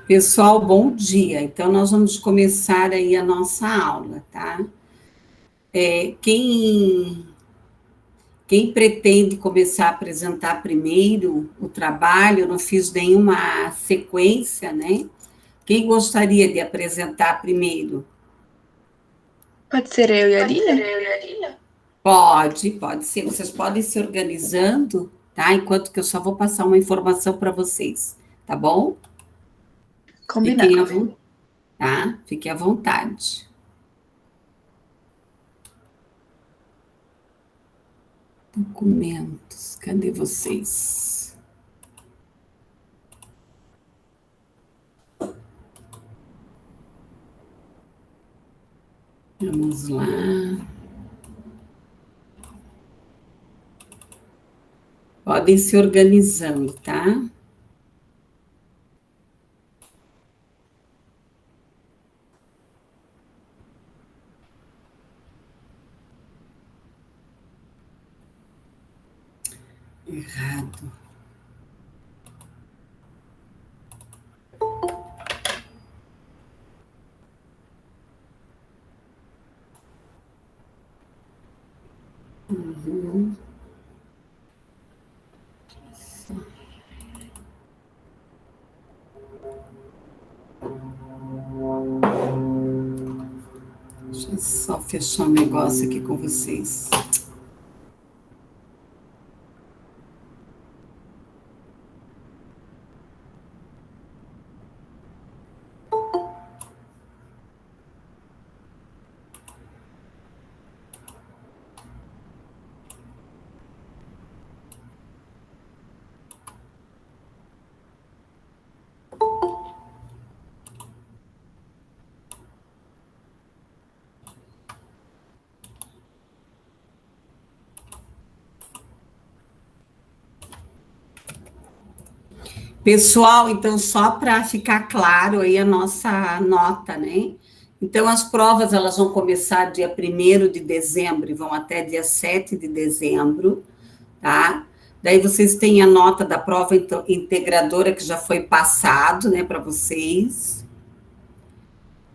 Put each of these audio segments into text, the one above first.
Pessoal, bom dia. Então, nós vamos começar aí a nossa aula, tá? Quem pretende começar a apresentar primeiro o trabalho, eu não fiz nenhuma sequência, né? Quem gostaria de apresentar primeiro? Pode ser eu e a Lilia? Pode ser. Vocês podem se organizando, tá? Enquanto que eu só vou passar uma informação para vocês, tá bom? Fiquem Combinado. à vontade, tá? Fiquem à vontade. Documentos, cadê vocês? Vamos lá. Podem se organizando, tá? Errado. Uhum. Deixa eu só fechar um negócio aqui com vocês. Pessoal, então, só para ficar claro aí a nossa nota, né? Então, as provas, elas vão começar dia 1º de dezembro e vão até dia 7 de dezembro, tá? Daí vocês têm a nota da prova integradora que já foi passado, né, para vocês.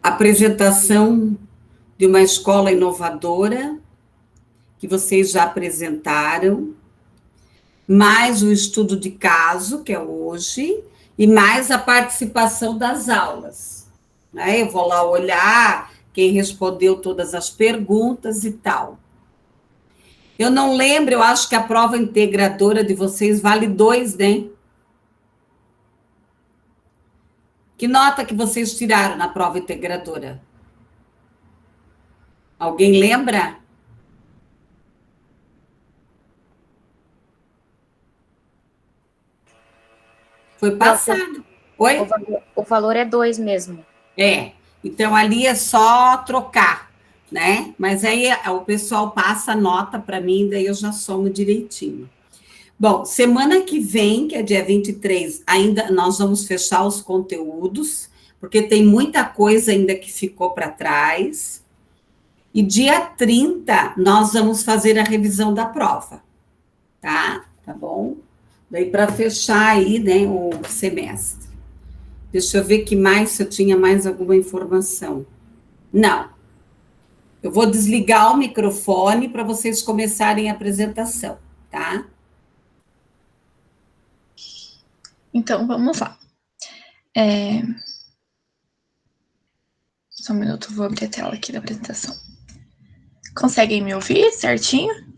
Apresentação de uma escola inovadora, que vocês já apresentaram, mais o estudo de caso, que é hoje, e mais a participação das aulas. Né? Eu vou lá olhar quem respondeu todas as perguntas e tal. Eu não lembro, eu acho que a prova integradora de vocês vale 2, né? Que nota que vocês tiraram na prova integradora? Alguém lembra? Foi Prof, passado. Oi? o valor é 2 mesmo. Então ali é só trocar, né? Mas aí o pessoal passa a nota para mim, daí eu já somo direitinho. Bom, semana que vem, que é dia 23, ainda nós vamos fechar os conteúdos, porque tem muita coisa ainda que ficou para trás. E dia 30, nós vamos fazer a revisão da prova, tá? Tá bom? Daí para fechar aí, né, o semestre. Deixa eu ver que mais, se eu tinha mais alguma informação. Não. Eu vou desligar o microfone para vocês começarem a apresentação, tá? Então, vamos lá. Só um minuto, vou abrir a tela aqui da apresentação. Conseguem me ouvir certinho?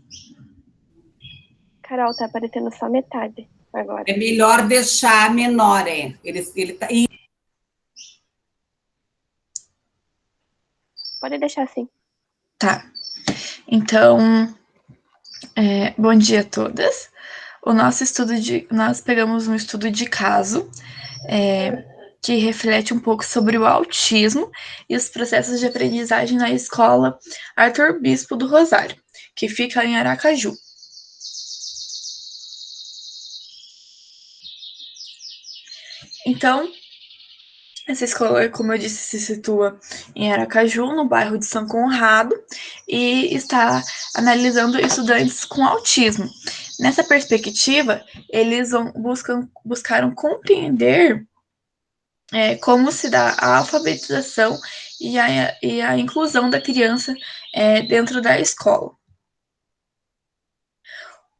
Carol, tá aparecendo só metade agora. É melhor deixar menor, Ele tá... Pode deixar assim. Tá. Então, bom dia a todas. Nós pegamos um estudo de caso que reflete um pouco sobre o autismo e os processos de aprendizagem na escola Arthur Bispo do Rosário, que fica em Aracaju. Então, essa escola, como eu disse, se situa em Aracaju, no bairro de São Conrado, e está analisando estudantes com autismo. Nessa perspectiva, eles buscaram compreender como se dá a alfabetização e a inclusão da criança dentro da escola.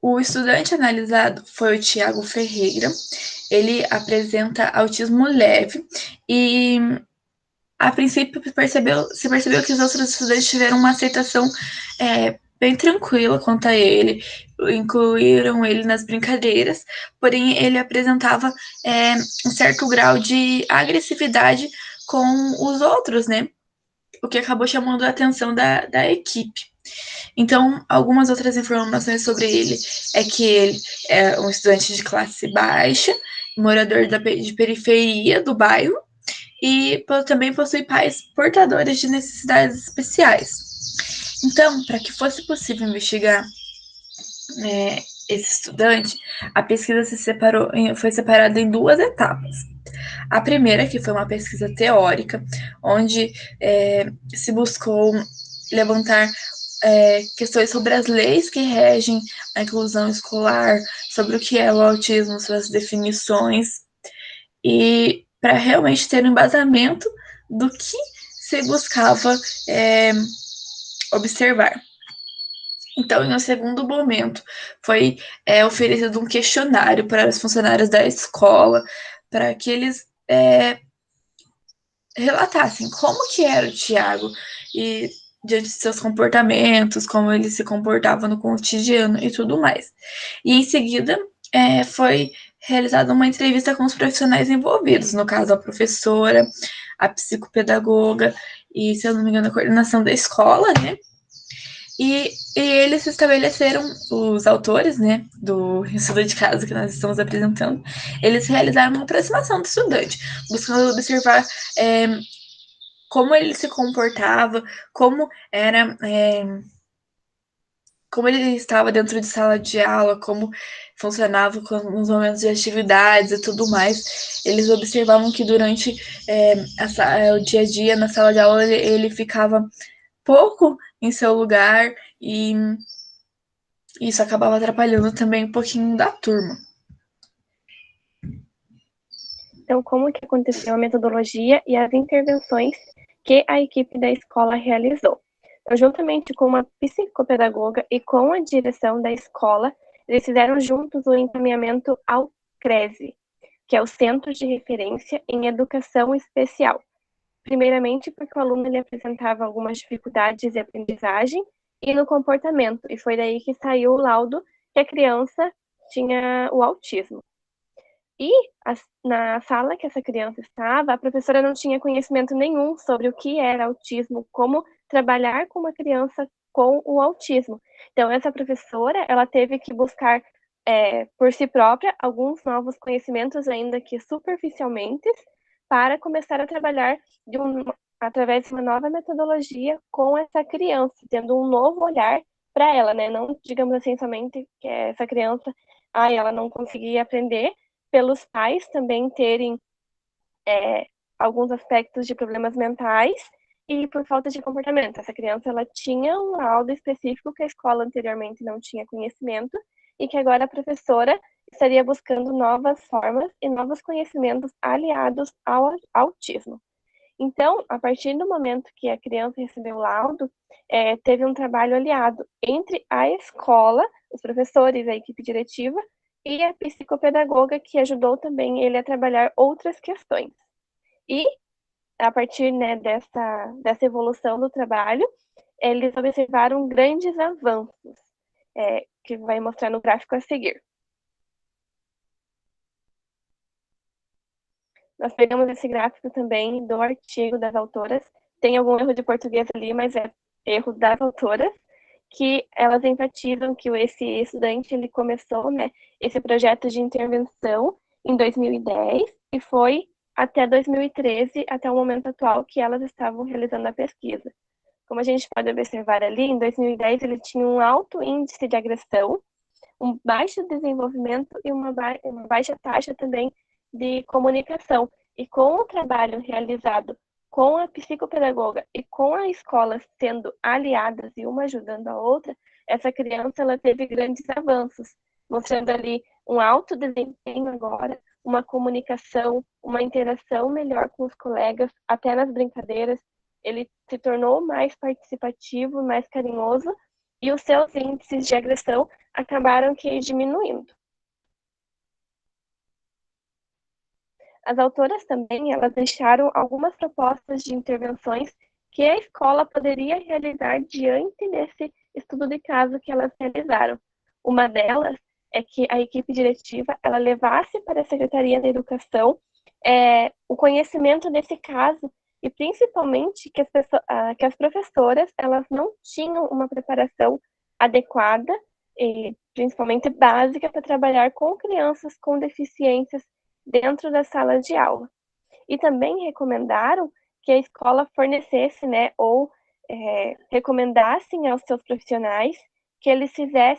O estudante analisado foi o Tiago Ferreira. Ele apresenta autismo leve e, a princípio, se percebeu que os outros estudantes tiveram uma aceitação bem tranquila quanto a ele, incluíram ele nas brincadeiras, porém ele apresentava um certo grau de agressividade com os outros, né? O que acabou chamando a atenção da equipe. Então, algumas outras informações sobre ele é que ele é um estudante de classe baixa, morador de periferia do bairro, e também possui pais portadores de necessidades especiais. Então, para que fosse possível investigar esse estudante, a pesquisa foi separada em 2 etapas. A primeira, que foi uma pesquisa teórica, onde se buscou levantar questões sobre as leis que regem a inclusão escolar, sobre o que é o autismo, suas definições, e para realmente ter um embasamento do que se buscava observar. Então, em um segundo momento, foi oferecido um questionário para os funcionários da escola, para que eles relatassem como que era o Tiago e diante de seus comportamentos, como ele se comportava no cotidiano e tudo mais. E em seguida foi realizada uma entrevista com os profissionais envolvidos, no caso a professora, a psicopedagoga e, se eu não me engano, a coordenação da escola, né? E eles estabeleceram, os autores, né, do estudo de caso que nós estamos apresentando, eles realizaram uma aproximação do estudante, buscando observar como ele se comportava, como era, como ele estava dentro de sala de aula, como funcionava nos momentos de atividades e tudo mais. Eles observavam que durante o dia a dia na sala de aula ele ficava pouco em seu lugar e isso acabava atrapalhando também um pouquinho da turma. Então, como que aconteceu a metodologia e as intervenções que a equipe da escola realizou? Então, juntamente com uma psicopedagoga e com a direção da escola, eles fizeram juntos o encaminhamento ao CRESE, que é o Centro de Referência em Educação Especial. Primeiramente, porque o aluno ele apresentava algumas dificuldades de aprendizagem e no comportamento, e foi daí que saiu o laudo que a criança tinha o autismo. E na sala que essa criança estava, a professora não tinha conhecimento nenhum sobre o que era autismo, como trabalhar com uma criança com o autismo. Então, essa professora, ela teve que buscar por si própria alguns novos conhecimentos, ainda que superficialmente, para começar a trabalhar através de uma nova metodologia com essa criança, tendo um novo olhar para ela, né? Não, digamos assim, somente que essa criança, ela não conseguia aprender, pelos pais também terem alguns aspectos de problemas mentais e por falta de comportamento. Essa criança ela tinha um laudo específico que a escola anteriormente não tinha conhecimento e que agora a professora estaria buscando novas formas e novos conhecimentos aliados ao autismo. Então, a partir do momento que a criança recebeu o laudo, teve um trabalho aliado entre a escola, os professores, a equipe diretiva, e a psicopedagoga, que ajudou também ele a trabalhar outras questões. E, a partir, né, dessa evolução do trabalho, eles observaram grandes avanços, que vai mostrar no gráfico a seguir. Nós pegamos esse gráfico também do artigo das autoras. Tem algum erro de português ali, mas é erro das autoras, que elas enfatizam que esse estudante ele começou, né, esse projeto de intervenção em 2010 e foi até 2013, até o momento atual que elas estavam realizando a pesquisa. Como a gente pode observar ali, em 2010 ele tinha um alto índice de agressão, um baixo desenvolvimento e uma baixa taxa também de comunicação. E com o trabalho realizado com a psicopedagoga e com a escola sendo aliadas e uma ajudando a outra, essa criança ela teve grandes avanços, mostrando ali um alto desempenho agora uma comunicação, uma interação melhor com os colegas, até nas brincadeiras. Ele se tornou mais participativo, mais carinhoso, e os seus índices de agressão acabaram que diminuindo. As autoras também, elas deixaram algumas propostas de intervenções que a escola poderia realizar diante desse estudo de caso que elas realizaram. Uma delas é que a equipe diretiva ela levasse para a Secretaria da Educação o conhecimento desse caso e principalmente que as professoras elas não tinham uma preparação adequada e principalmente básica para trabalhar com crianças com deficiências dentro da sala de aula. E também recomendaram que a escola fornecesse, né, ou recomendassem aos seus profissionais que eles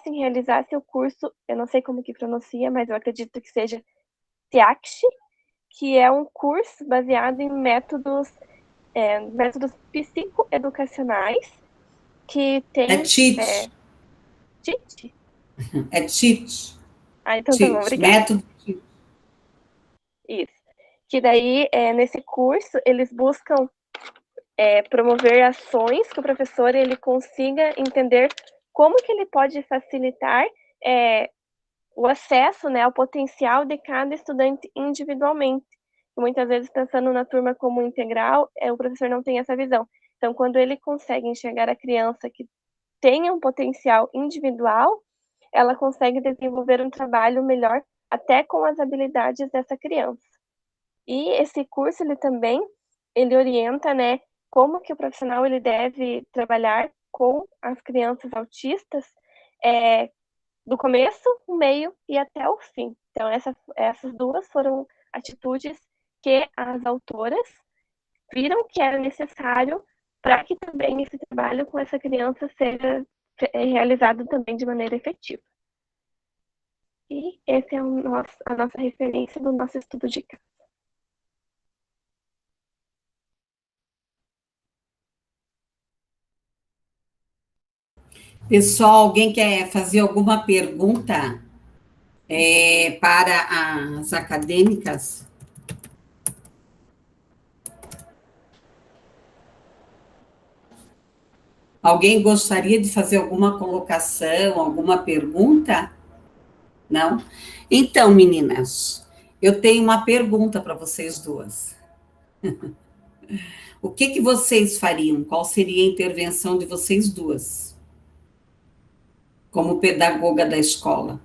realizassem o curso, eu não sei como que pronuncia, mas eu acredito que seja TEACSH, que é um curso baseado em métodos psicoeducacionais, que tem... É TEACH. TEACH? É TEACH. Ah, então tá bom, obrigada. Método TEACH. Isso. Que daí, nesse curso, eles buscam promover ações que o professor ele consiga entender como que ele pode facilitar o acesso, né, ao potencial de cada estudante individualmente. E muitas vezes, pensando na turma como integral, o professor não tem essa visão. Então, quando ele consegue enxergar a criança que tem um potencial individual, ela consegue desenvolver um trabalho melhor até com as habilidades dessa criança. E esse curso, ele orienta, né, como que o profissional ele deve trabalhar com as crianças autistas do começo, o meio e até o fim. Então, essas duas foram atitudes que as autoras viram que era necessário para que também esse trabalho com essa criança seja realizado também de maneira efetiva. E essa é a nossa referência do nosso estudo de caso. Pessoal, alguém quer fazer alguma pergunta para as acadêmicas? Alguém gostaria de fazer alguma colocação, alguma pergunta? Não? Então, meninas, eu tenho uma pergunta para vocês duas. O que vocês fariam? Qual seria a intervenção de vocês duas? Como pedagoga da escola?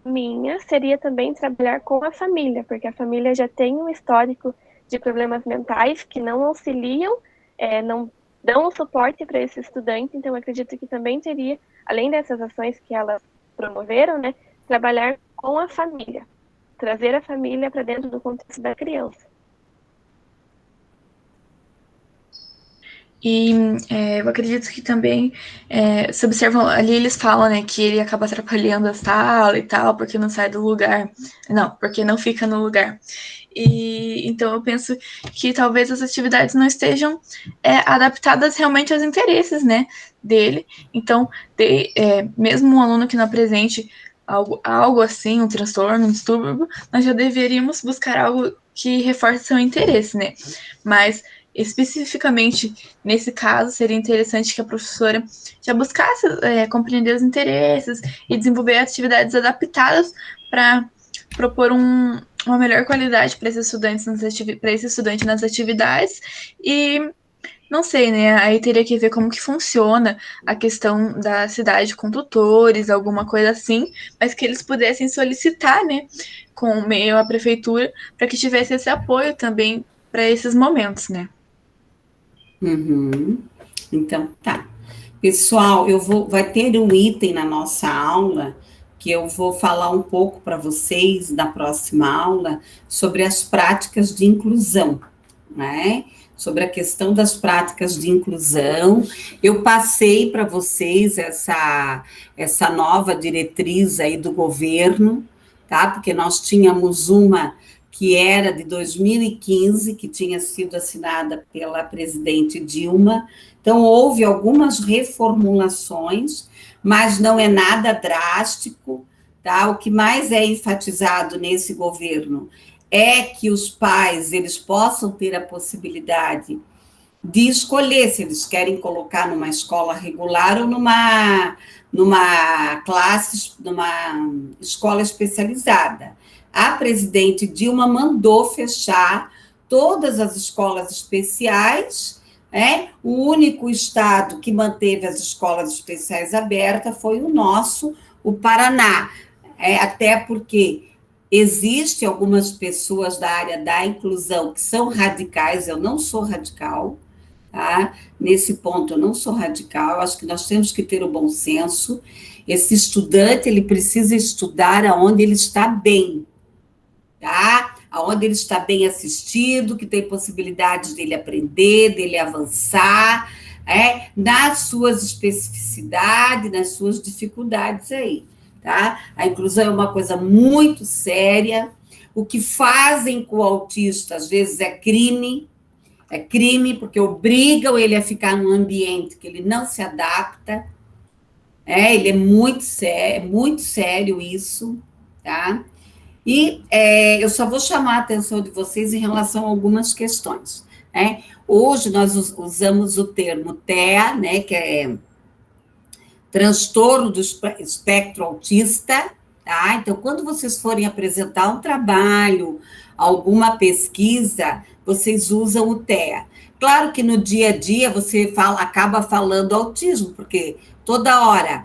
A minha seria também trabalhar com a família, porque a família já tem um histórico de problemas mentais que não auxiliam, não dão o suporte para esse estudante, então eu acredito que também teria, além dessas ações que elas promoveram, né, trabalhar com a família, trazer a família para dentro do contexto da criança. E eu acredito que também se observam, ali eles falam, né, que ele acaba atrapalhando a sala e tal, porque não sai do lugar. Não, porque não fica no lugar. E então eu penso que talvez as atividades não estejam adaptadas realmente aos interesses, né, dele. Então, mesmo um aluno que não apresente algo assim, um transtorno, um distúrbio, nós já deveríamos buscar algo que reforce seu interesse, né? Mas especificamente nesse caso, seria interessante que a professora já buscasse compreender os interesses e desenvolver atividades adaptadas para propor uma melhor qualidade para esse estudante nas atividades. E não sei, né? Aí teria que ver como que funciona a questão da cidade com tutores, alguma coisa assim, mas que eles pudessem solicitar, né, com o meio a prefeitura, para que tivesse esse apoio também para esses momentos, né? Uhum. Então, tá. Pessoal, vai ter um item na nossa aula que eu vou falar um pouco para vocês na próxima aula sobre as práticas de inclusão, né? Sobre a questão das práticas de inclusão. Eu passei para vocês essa nova diretriz aí do governo, tá? Porque nós tínhamos uma que era de 2015, que tinha sido assinada pela presidente Dilma. Então, houve algumas reformulações, mas não é nada drástico, tá? O que mais é enfatizado nesse governo é que os pais, eles possam ter a possibilidade de escolher se eles querem colocar numa escola regular ou numa classe, numa escola especializada. A presidente Dilma mandou fechar todas as escolas especiais, né? O único estado que manteve as escolas especiais abertas foi o nosso, o Paraná, até porque existem algumas pessoas da área da inclusão que são radicais, eu não sou radical, tá? Nesse ponto eu não sou radical, acho que nós temos que ter o bom senso. Esse estudante, ele precisa estudar aonde ele está bem, tá? Aonde ele está bem assistido, que tem possibilidade dele aprender, dele avançar, nas suas especificidades, nas suas dificuldades aí, tá? A inclusão é uma coisa muito séria. O que fazem com o autista, às vezes, é crime, porque obrigam ele a ficar num ambiente que ele não se adapta, ele é muito sério isso, tá? E eu só vou chamar a atenção de vocês em relação a algumas questões, né? Hoje nós usamos o termo TEA, né, que é transtorno do espectro autista, tá? Então, quando vocês forem apresentar um trabalho, alguma pesquisa, vocês usam o TEA. Claro que no dia a dia você acaba falando autismo, porque toda hora,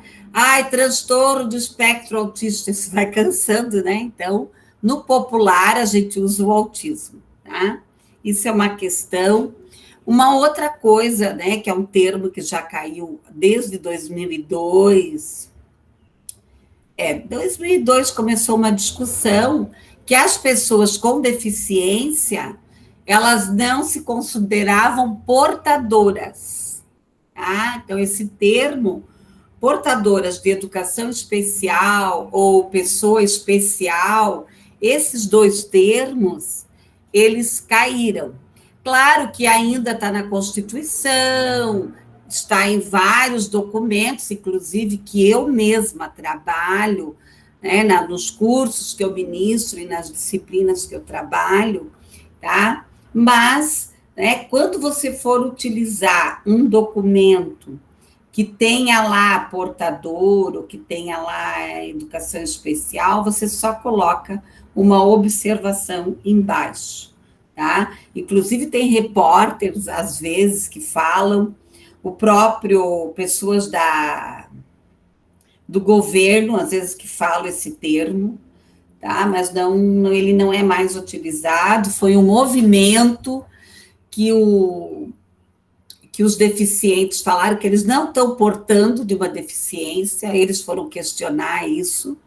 transtorno do espectro autista, isso vai cansando, né? Então, no popular, a gente usa o autismo, tá? Isso é uma questão. Uma outra coisa, né, que é um termo que já caiu desde 2002. 2002 começou uma discussão que as pessoas com deficiência, elas não se consideravam portadoras, tá? Então, esse termo, portadoras de educação especial ou pessoa especial, esses dois termos, eles caíram. Claro que ainda está na Constituição, está em vários documentos, inclusive que eu mesma trabalho, né, nos cursos que eu ministro e nas disciplinas que eu trabalho, tá? Mas, né, quando você for utilizar um documento que tenha lá portador, ou que tenha lá educação especial, você só coloca uma observação embaixo, tá? Inclusive tem repórteres, às vezes, que falam, o próprio, pessoas do governo, às vezes, que falam esse termo, tá? Mas ele não é mais utilizado, foi um movimento que os deficientes falaram que eles não estão portando de uma deficiência, eles foram questionar isso,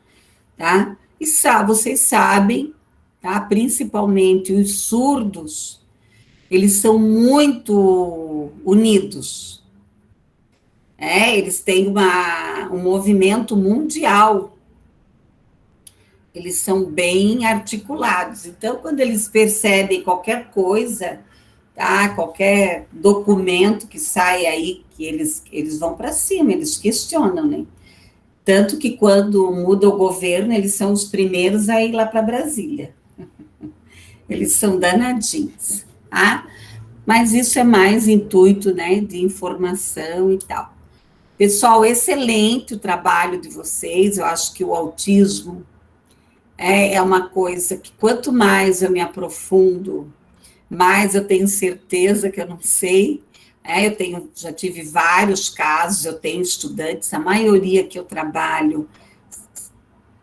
tá? E vocês sabem, tá? Principalmente os surdos, eles são muito unidos, eles têm um movimento mundial, eles são bem articulados, então, quando eles percebem qualquer coisa, tá? Qualquer documento que sai aí, que eles vão para cima, eles questionam, né? Tanto que quando muda o governo, eles são os primeiros a ir lá para Brasília. Eles são danadinhos, tá? Mas isso é mais intuito, né, de informação e tal. Pessoal, excelente o trabalho de vocês, eu acho que o autismo é uma coisa que quanto mais eu me aprofundo, mais eu tenho certeza que eu não sei, já tive vários casos, eu tenho estudantes, a maioria que eu trabalho,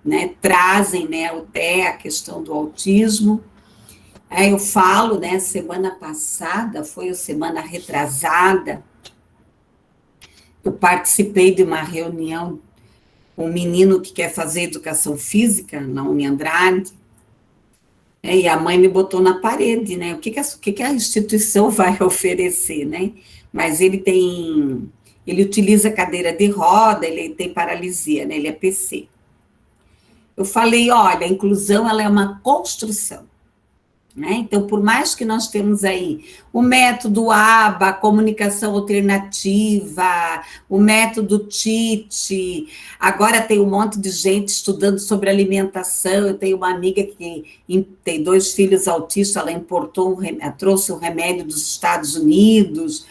né, trazem, né, o TEA, a questão do autismo. Eu falo, né, semana passada, foi a semana retrasada, eu participei de uma reunião com um menino que quer fazer educação física na Uniandrade, e a mãe me botou na parede, né? O que a instituição vai oferecer, né? Mas ele utiliza cadeira de roda, ele tem paralisia, né? Ele é PC. Eu falei, olha, a inclusão, ela é uma construção, né? Então, por mais que nós temos aí o método ABA, a comunicação alternativa, o método TIT, agora tem um monte de gente estudando sobre alimentação. Eu tenho uma amiga que tem 2 filhos autistas, ela importou trouxe um remédio dos Estados Unidos,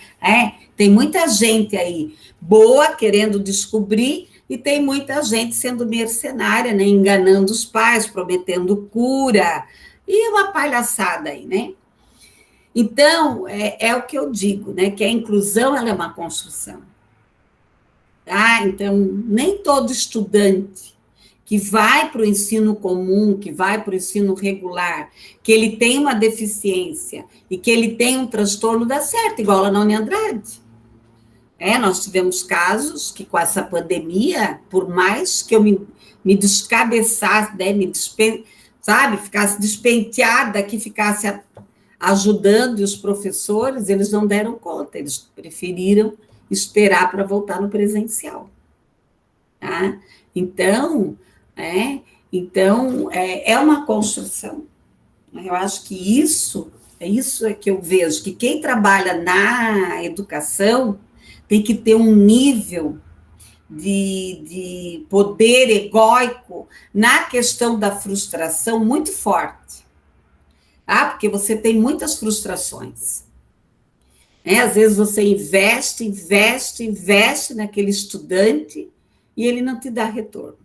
tem muita gente aí boa querendo descobrir, e tem muita gente sendo mercenária, né, enganando os pais, prometendo cura, e uma palhaçada aí, né? Então, é o que eu digo, né? Que a inclusão, ela é uma construção. Tá? Então, nem todo estudante que vai para o ensino comum, que vai para o ensino regular, que ele tem uma deficiência e que ele tem um transtorno, dá certo, igual a Noni Andrade. Nós tivemos casos que, com essa pandemia, por mais que eu me descabeçasse, né, ficasse despenteada, que ficasse ajudando os professores, eles não deram conta, eles preferiram esperar para voltar no presencial. Tá? Então, é uma construção. Eu acho que isso é que eu vejo, que quem trabalha na educação tem que ter um nível de poder egóico na questão da frustração muito forte. Porque você tem muitas frustrações. Às vezes você investe naquele estudante e ele não te dá retorno.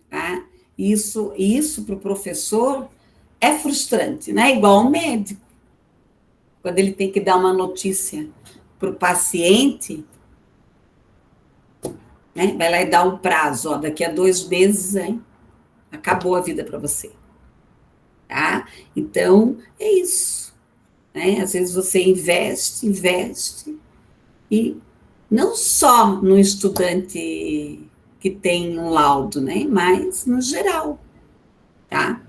Tá? Isso para o professor é frustrante, né? Igual um médico. Quando ele tem que dar uma notícia para o paciente, né? Vai lá e dá um prazo, daqui a 2 meses, acabou a vida para você. Tá? Então, é isso. Né? Às vezes você investe, e não só no estudante que tem um laudo, né? Mas no geral. Tá?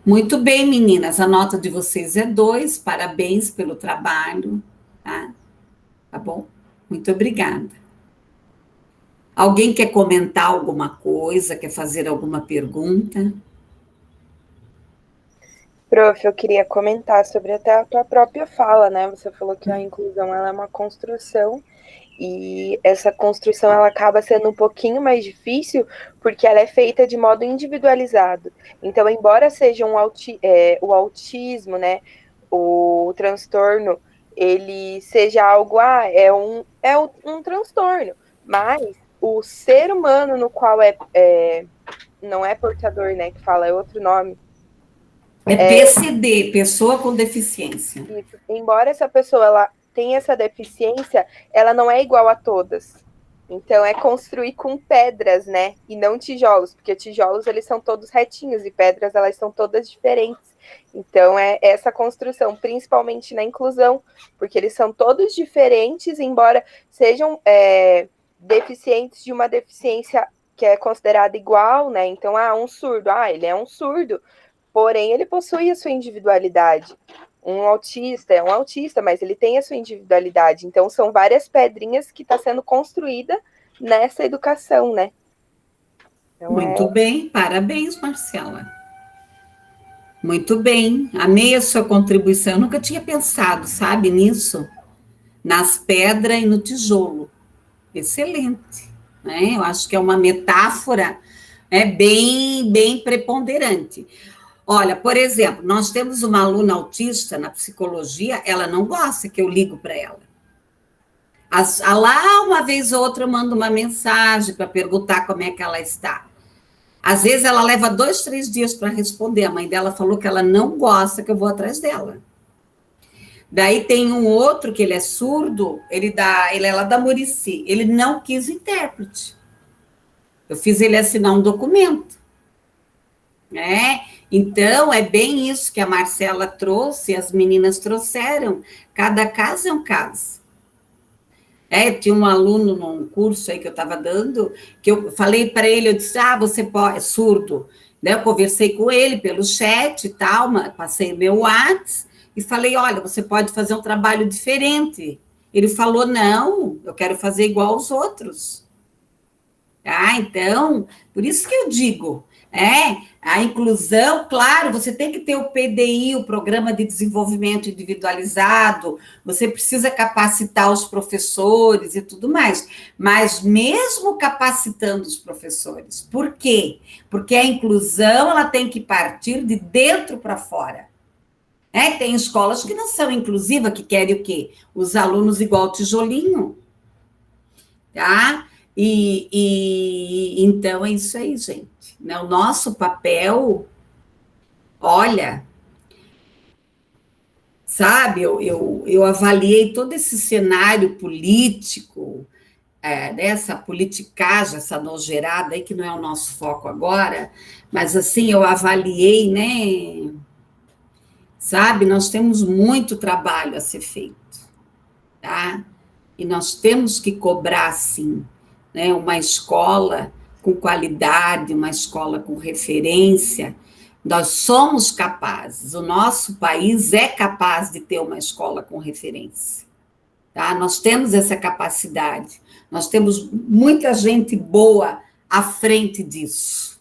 Muito bem, meninas, a nota de vocês é 2, parabéns pelo trabalho, tá bom? Muito obrigada. Alguém quer comentar alguma coisa, quer fazer alguma pergunta? Prof, eu queria comentar sobre até a tua própria fala, né? Você falou que a inclusão ela é uma construção, e essa construção ela acaba sendo um pouquinho mais difícil porque ela é feita de modo individualizado. Então, embora seja o autismo, né, o transtorno, ele seja algo, um transtorno, mas o ser humano no qual não é portador, né, que fala, é outro nome. PCD, pessoa com deficiência. Isso. Embora essa pessoa ela tenha essa deficiência, ela não é igual a todas. Então, é construir com pedras, né? E não tijolos, porque tijolos, eles são todos retinhos, e pedras, elas são todas diferentes. Então, é essa construção, principalmente na inclusão, porque eles são todos diferentes, embora sejam deficientes de uma deficiência que é considerada igual, né? Então, um surdo, ele é um surdo, porém, ele possui a sua individualidade. Um autista é um autista, mas ele tem a sua individualidade. Então, são várias pedrinhas que está sendo construída nessa educação, né? Então, muito bem, parabéns, Marcela. Muito bem, amei a sua contribuição. Eu nunca tinha pensado, sabe, nisso, nas pedras e no tijolo. Excelente, né? Eu acho que é uma metáfora bem preponderante. Olha, por exemplo, nós temos uma aluna autista na psicologia, ela não gosta que eu ligo para ela. Lá, uma vez ou outra, eu mando uma mensagem para perguntar como é que ela está. Às vezes, ela leva 2, 3 dias para responder. A mãe dela falou que ela não gosta que eu vou atrás dela. Daí tem um outro, que ele é surdo, ele é lá da Murici, ele não quis intérprete. Eu fiz ele assinar um documento. Então, é bem isso que a Marcela trouxe, as meninas trouxeram. Cada caso é um caso. Tinha um aluno num curso aí que eu estava dando, que eu falei para ele, eu disse, você pode, é surdo. Eu conversei com ele pelo chat e tal, passei o meu WhatsApp e falei, olha, você pode fazer um trabalho diferente. Ele falou, não, eu quero fazer igual aos outros. Então, por isso que eu digo, A inclusão, claro, você tem que ter o PDI, o Programa de Desenvolvimento Individualizado, você precisa capacitar os professores e tudo mais, mas mesmo capacitando os professores, por quê? Porque a inclusão, ela tem que partir de dentro para fora. Tem escolas que não são inclusivas, que querem o quê? Os alunos igual tijolinho, tá? Então é isso aí, gente. Né? O nosso papel, olha, sabe, eu avaliei todo esse cenário político, dessa politicagem, essa nojeirada aí, que não é o nosso foco agora, mas assim, eu avaliei, né? Sabe, nós temos muito trabalho a ser feito, tá? E nós temos que cobrar, sim, né, uma escola com qualidade, uma escola com referência. Nós somos capazes, o nosso país é capaz de ter uma escola com referência. Tá? Nós temos essa capacidade, nós temos muita gente boa à frente disso.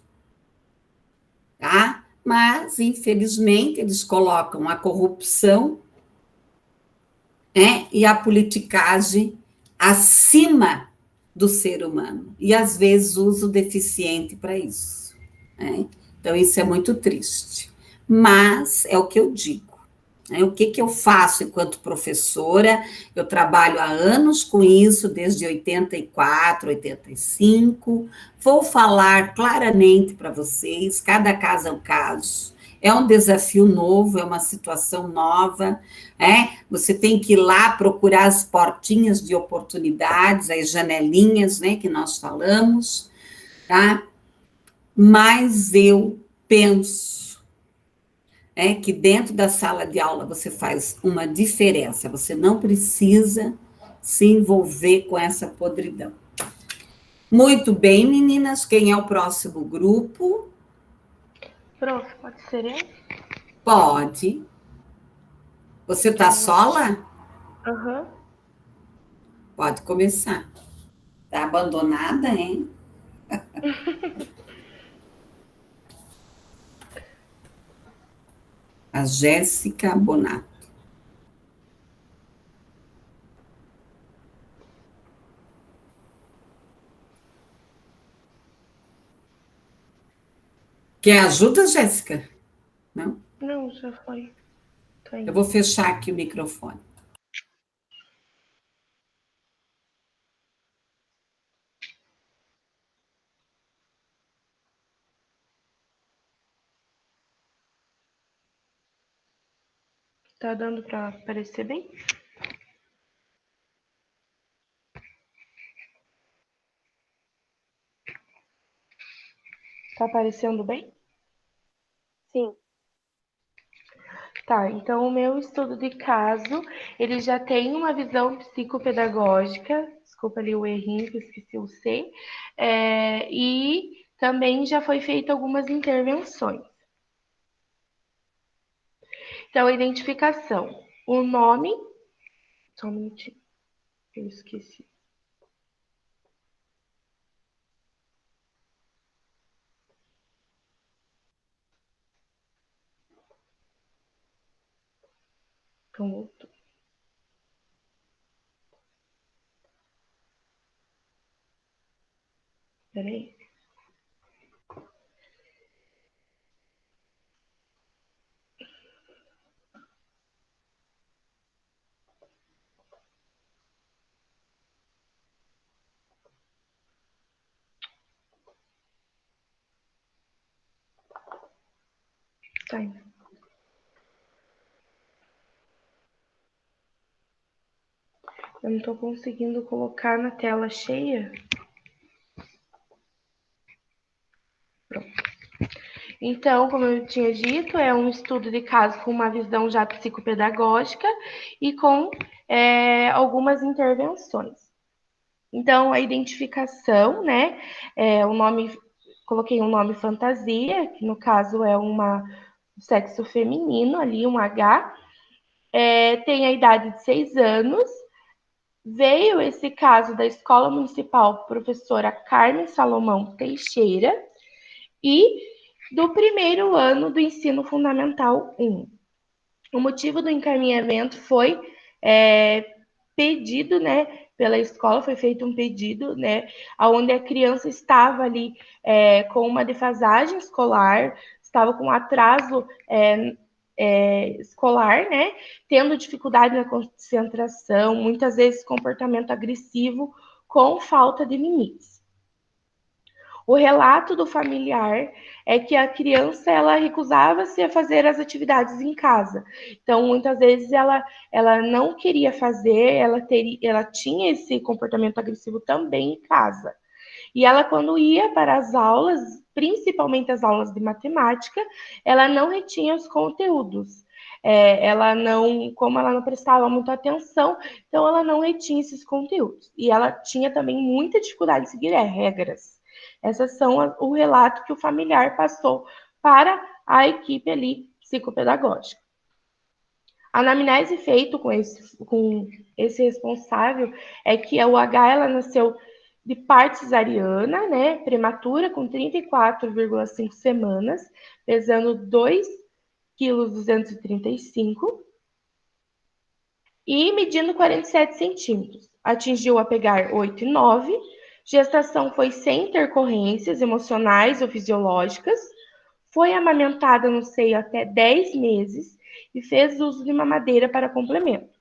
Tá? Mas, infelizmente, eles colocam a corrupção, e a politicagem acima do ser humano, e às vezes usa o deficiente para isso. Né? Então, isso é muito triste. Mas é o que eu digo. O que eu faço enquanto professora? Eu trabalho há anos com isso, desde 84, 85. Vou falar claramente para vocês, cada caso é um caso. É um desafio novo, é uma situação nova, Você tem que ir lá procurar as portinhas de oportunidades, as janelinhas, né, que nós falamos, tá? Mas eu penso que dentro da sala de aula você faz uma diferença, você não precisa se envolver com essa podridão. Muito bem, meninas, quem é o próximo grupo? Prof, pode ser eu? Pode. Você tá sola? Aham. Pode começar. Tá abandonada, hein? A Jéssica Bonato. Quer ajuda, Jéssica? Não? Não, já foi. Tô indo. Eu vou fechar aqui o microfone. Tá dando para aparecer bem? Tá aparecendo bem? Sim. Tá, então o meu estudo de caso, ele já tem uma visão psicopedagógica, desculpa ali o errinho, que eu esqueci o C, e também já foi feita algumas intervenções. Então, a identificação, o nome, só um minutinho, eu esqueci. Então, voltou. Peraí. Tá indo. Eu não tô conseguindo colocar na tela cheia. Pronto. Então, como eu tinha dito, é um estudo de caso com uma visão já psicopedagógica e com algumas intervenções. Então, a identificação, né? O nome, coloquei um nome fantasia, que no caso é sexo feminino, ali um H. Tem a idade de 6 anos. Veio esse caso da Escola Municipal Professora Carmen Salomão Teixeira e do primeiro ano do ensino fundamental 1. O motivo do encaminhamento foi pedido, né, pela escola, foi feito um pedido, né, onde a criança estava ali com uma defasagem escolar, estava com atraso escolar, né, tendo dificuldade na concentração, muitas vezes comportamento agressivo com falta de limites. O relato do familiar é que a criança ela recusava-se a fazer as atividades em casa. Então, muitas vezes ela não queria fazer, ela tinha esse comportamento agressivo também em casa. E ela, quando ia para as aulas, principalmente as aulas de matemática, ela não retinha os conteúdos. Como ela não prestava muita atenção, então ela não retinha esses conteúdos. E ela tinha também muita dificuldade em seguir regras. Essas são o relato que o familiar passou para a equipe ali psicopedagógica. A anamnese feita com esse responsável é que o H ela nasceu de parte cesariana, né, prematura, com 34,5 semanas, pesando 2,235 kg e medindo 47 centímetros. Atingiu a pegar 8,9. Gestação foi sem intercorrências emocionais ou fisiológicas. Foi amamentada no seio até 10 meses e fez uso de mamadeira para complemento.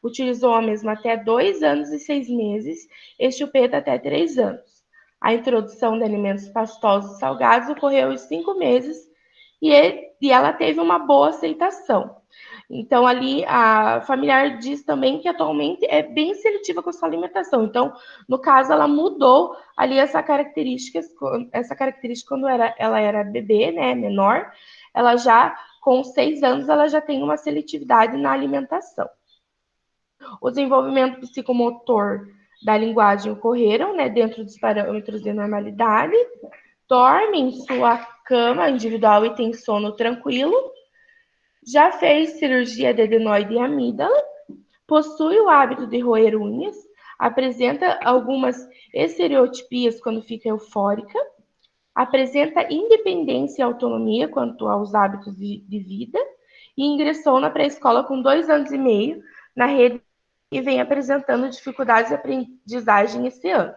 Utilizou a mesma até 2 anos e 6 meses e chupeta até 3 anos. A introdução de alimentos pastosos e salgados ocorreu em 5 meses e ela teve uma boa aceitação. Então, ali, a familiar diz também que atualmente é bem seletiva com a sua alimentação. Então, no caso, ela mudou ali essa característica quando ela era bebê, né, menor. Ela já, com 6 anos, ela já tem uma seletividade na alimentação. O desenvolvimento psicomotor da linguagem ocorreram, né, dentro dos parâmetros de normalidade. Dorme em sua cama individual e tem sono tranquilo. Já fez cirurgia de adenoide e amígdala, possui o hábito de roer unhas, apresenta algumas estereotipias quando fica eufórica, apresenta independência e autonomia quanto aos hábitos de vida e ingressou na pré-escola com 2 anos e meio na rede e vem apresentando dificuldades de aprendizagem esse ano.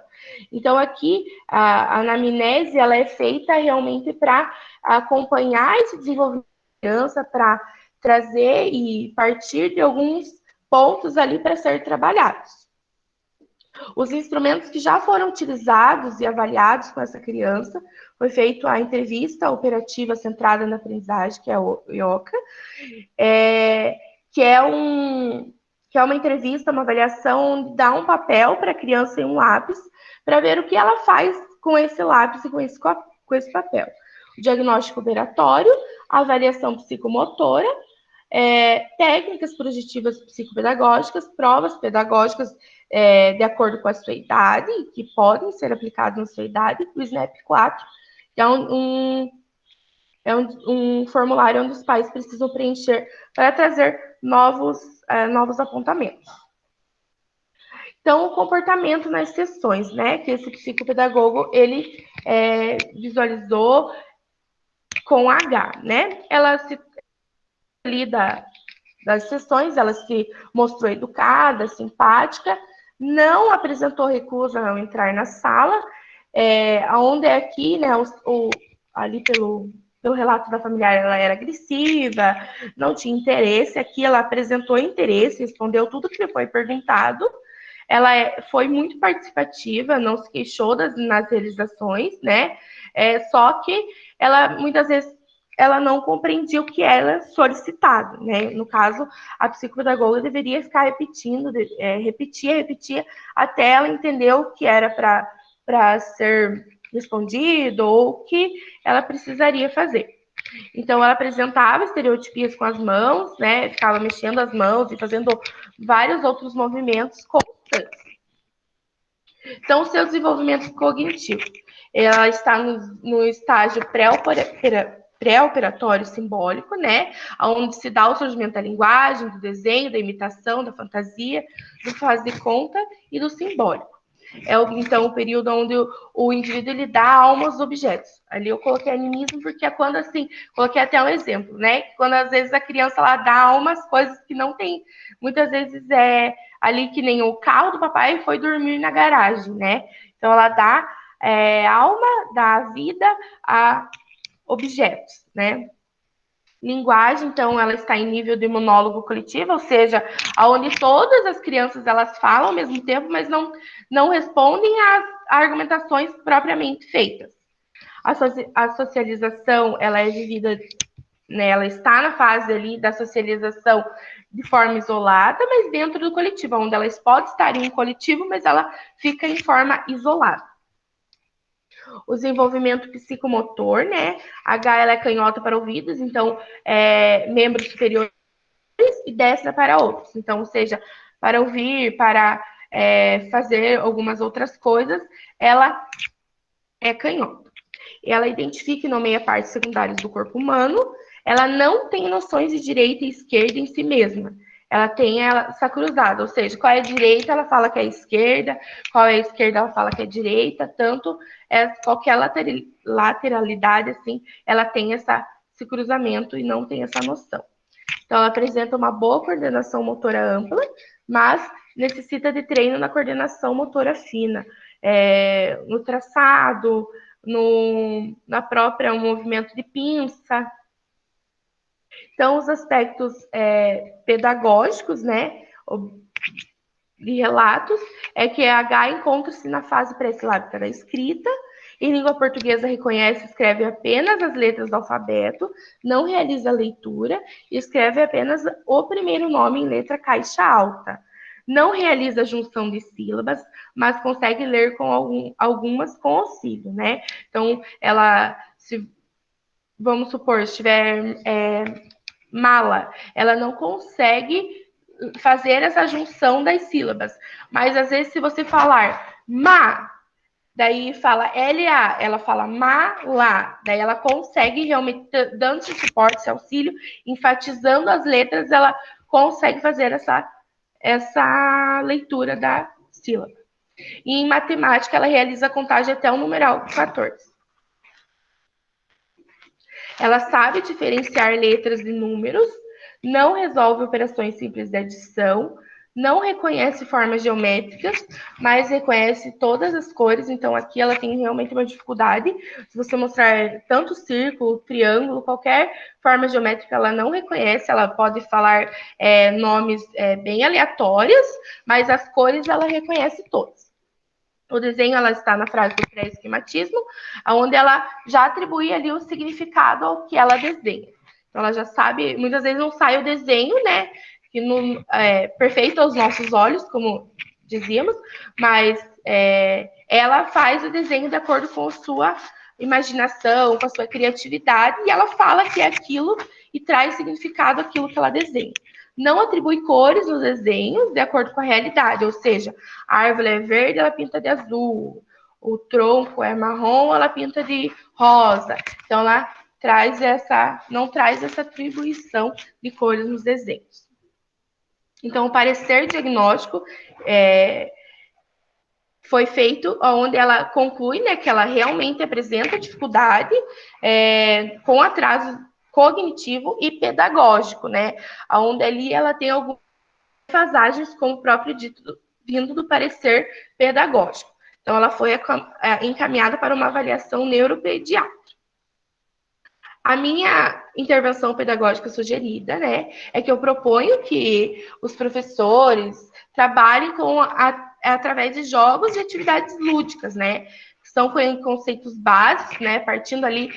Então, aqui, a anamnese ela é feita realmente para acompanhar esse desenvolvimento da criança, para trazer e partir de alguns pontos ali para ser trabalhados. Os instrumentos que já foram utilizados e avaliados com essa criança, foi feita a entrevista operativa centrada na aprendizagem, que é o IOCA, que é uma entrevista, uma avaliação onde dá um papel para a criança e um lápis, para ver o que ela faz com esse lápis e com esse papel. O diagnóstico operatório, a avaliação psicomotora, técnicas projetivas psicopedagógicas, provas pedagógicas de acordo com a sua idade, que podem ser aplicadas na sua idade, o SNAP-4, que é um formulário onde os pais precisam preencher para trazer novos apontamentos. Então, o comportamento nas sessões, né, que esse psicopedagogo, ele visualizou com H, né, ela se ali das sessões, ela se mostrou educada, simpática, não apresentou recusa a não entrar na sala, onde aqui, né, ali pelo relato da familiar, ela era agressiva, não tinha interesse. Aqui ela apresentou interesse, respondeu tudo que lhe foi perguntado. Ela foi muito participativa, não se queixou nas realizações, né? Só que ela, muitas vezes, ela não compreendia o que era solicitado, né? No caso, a psicopedagoga deveria ficar repetindo, repetia, até ela entender o que era para ser respondido ou o que ela precisaria fazer. Então, ela apresentava estereotipias com as mãos, né? Ficava mexendo as mãos e fazendo vários outros movimentos constantes. Então, o seu desenvolvimento cognitivo. Ela está no estágio pré-operatório simbólico, né? Onde se dá o surgimento da linguagem, do desenho, da imitação, da fantasia, do faz de conta e do simbólico. então o período onde o indivíduo ele dá alma aos objetos. Ali eu coloquei animismo porque é quando, assim, coloquei até um exemplo, né? Quando às vezes a criança ela dá alma às coisas que não tem. Muitas vezes é ali que nem o carro do papai foi dormir na garagem, né? Então ela dá alma, dá vida a objetos, né? Linguagem, então, ela está em nível de monólogo coletivo, ou seja, onde todas as crianças elas falam ao mesmo tempo, mas não respondem às argumentações propriamente feitas. A socialização, ela é vivida, né, ela está na fase ali da socialização de forma isolada, mas dentro do coletivo, onde ela pode estar em um coletivo, mas ela fica em forma isolada. O desenvolvimento psicomotor, né? H ela é canhota para ouvidos, então membros superiores e destra para outros. Então, ou seja, para ouvir, para fazer algumas outras coisas, ela é canhota. Ela identifica e nomeia partes secundárias do corpo humano. Ela não tem noções de direita e esquerda em si mesma. Ela tem essa cruzada, ou seja, qual é a direita, ela fala que é a esquerda, qual é a esquerda, ela fala que é a direita, tanto qualquer lateralidade, assim, ela tem esse cruzamento e não tem essa noção. Então, ela apresenta uma boa coordenação motora ampla, mas necessita de treino na coordenação motora fina, no traçado, na própria movimento de pinça. Então, os aspectos pedagógicos, né, de relatos, é que a H encontra-se na fase pré-silábica da escrita. Em língua portuguesa, reconhece e escreve apenas as letras do alfabeto, não realiza a leitura e escreve apenas o primeiro nome em letra caixa alta. Não realiza a junção de sílabas, mas consegue ler com algumas com auxílio, né? Então, vamos supor, se tiver mala, ela não consegue fazer essa junção das sílabas. Mas, às vezes, se você falar ma, daí fala LA, ela fala ma-lá, daí ela consegue realmente, dando esse suporte, esse auxílio, enfatizando as letras, ela consegue fazer essa leitura da sílaba. E em matemática, ela realiza a contagem até o numeral 14. Ela sabe diferenciar letras de números, não resolve operações simples de adição, não reconhece formas geométricas, mas reconhece todas as cores. Então, aqui ela tem realmente uma dificuldade. Se você mostrar tanto círculo, triângulo, qualquer forma geométrica, ela não reconhece. Ela pode falar nomes bem aleatórios, mas as cores ela reconhece todas. O desenho, ela está na frase do pré-esquematismo, onde ela já atribui ali o significado ao que ela desenha. Então, ela já sabe, muitas vezes não sai o desenho, né, que perfeito aos nossos olhos, como dizíamos, mas ela faz o desenho de acordo com a sua imaginação, com a sua criatividade, e ela fala que é aquilo e traz significado àquilo que ela desenha. Não atribui cores nos desenhos de acordo com a realidade, ou seja, a árvore é verde, ela pinta de azul, o tronco é marrom, ela pinta de rosa. Então, ela não traz essa atribuição de cores nos desenhos. Então, o parecer diagnóstico foi feito onde ela conclui, né, que ela realmente apresenta dificuldade com atraso cognitivo e pedagógico, né, onde ali ela tem algumas defasagens, como o próprio dito, vindo do parecer pedagógico. Então, ela foi encaminhada para uma avaliação neuropediátrica. A minha intervenção pedagógica sugerida, né, é que eu proponho que os professores trabalhem através de jogos e atividades lúdicas, né, que são com conceitos básicos, né, partindo ali,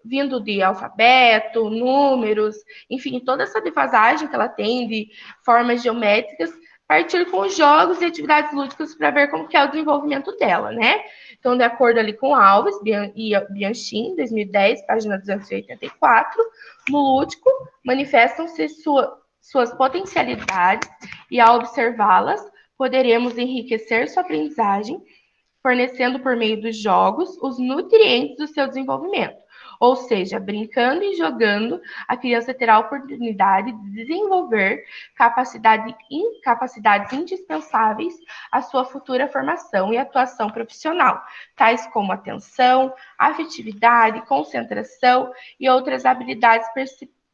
vindo de alfabeto, números, enfim, toda essa defasagem que ela tem de formas geométricas, partir com jogos e atividades lúdicas para ver como que é o desenvolvimento dela, né? Então, de acordo ali com Alves e Bianchin, 2010, página 284, no lúdico, manifestam-se suas potencialidades e, ao observá-las, poderemos enriquecer sua aprendizagem, fornecendo por meio dos jogos os nutrientes do seu desenvolvimento. Ou seja, brincando e jogando, a criança terá a oportunidade de desenvolver capacidades indispensáveis à sua futura formação e atuação profissional, tais como atenção, afetividade, concentração e outras habilidades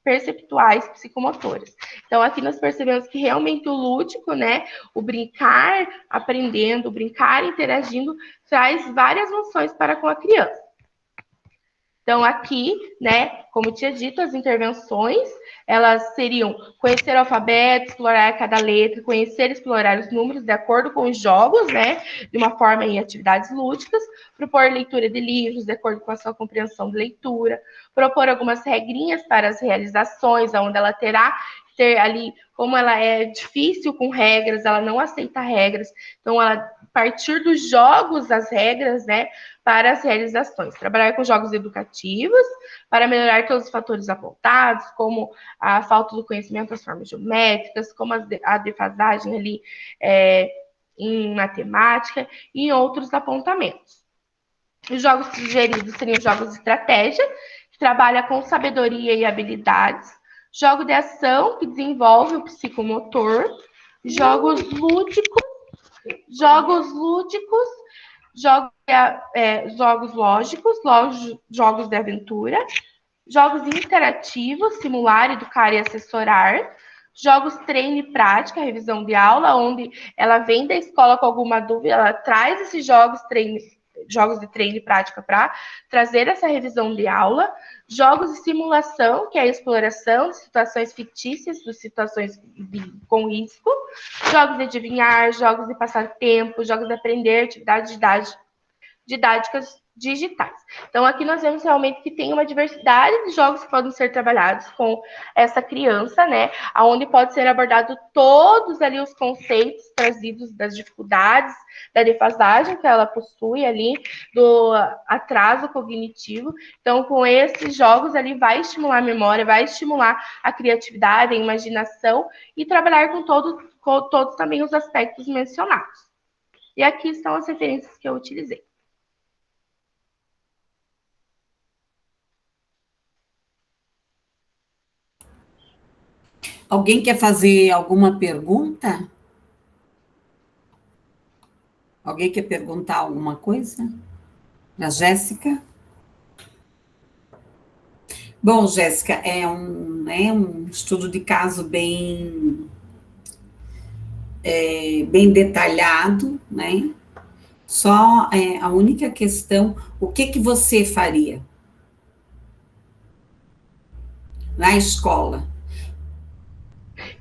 perceptuais psicomotoras. Então, aqui nós percebemos que realmente o lúdico, né, o brincar aprendendo, o brincar interagindo, traz várias noções para com a criança. Então, aqui, né, como tinha dito, as intervenções, elas seriam conhecer o alfabeto, explorar cada letra, conhecer e explorar os números de acordo com os jogos, né, de uma forma em atividades lúdicas, propor leitura de livros de acordo com a sua compreensão de leitura, propor algumas regrinhas para as realizações, onde ela terá que ter ali, como ela é difícil com regras, ela não aceita regras, então ela partir dos jogos, as regras, né, para as realizações. Trabalhar com jogos educativos para melhorar todos os fatores apontados, como a falta do conhecimento das formas geométricas, como a defasagem ali em matemática e em outros apontamentos. Os jogos sugeridos seriam jogos de estratégia, que trabalha com sabedoria e habilidades, jogo de ação, que desenvolve o psicomotor, jogos lúdicos, jogos lógicos, jogos de aventura, jogos interativos, simular, educar e assessorar, jogos treino e prática, revisão de aula, onde ela vem da escola com alguma dúvida, ela traz esses jogos de treino e prática para trazer essa revisão de aula, jogos de simulação, que é a exploração de situações fictícias, de situações com risco, jogos de adivinhar, jogos de passar tempo, jogos de aprender, atividades didáticas digitais. Então, aqui nós vemos realmente que tem uma diversidade de jogos que podem ser trabalhados com essa criança, né? Onde pode ser abordado todos ali os conceitos trazidos das dificuldades, da defasagem que ela possui ali, do atraso cognitivo. Então, com esses jogos ali, vai estimular a memória, vai estimular a criatividade, a imaginação e trabalhar com todos também os aspectos mencionados. E aqui estão as referências que eu utilizei. Alguém quer fazer alguma pergunta? Alguém quer perguntar alguma coisa? Para Jéssica? Bom, Jéssica, é um estudo de caso bem detalhado, né? Só a única questão, o que você faria na escola?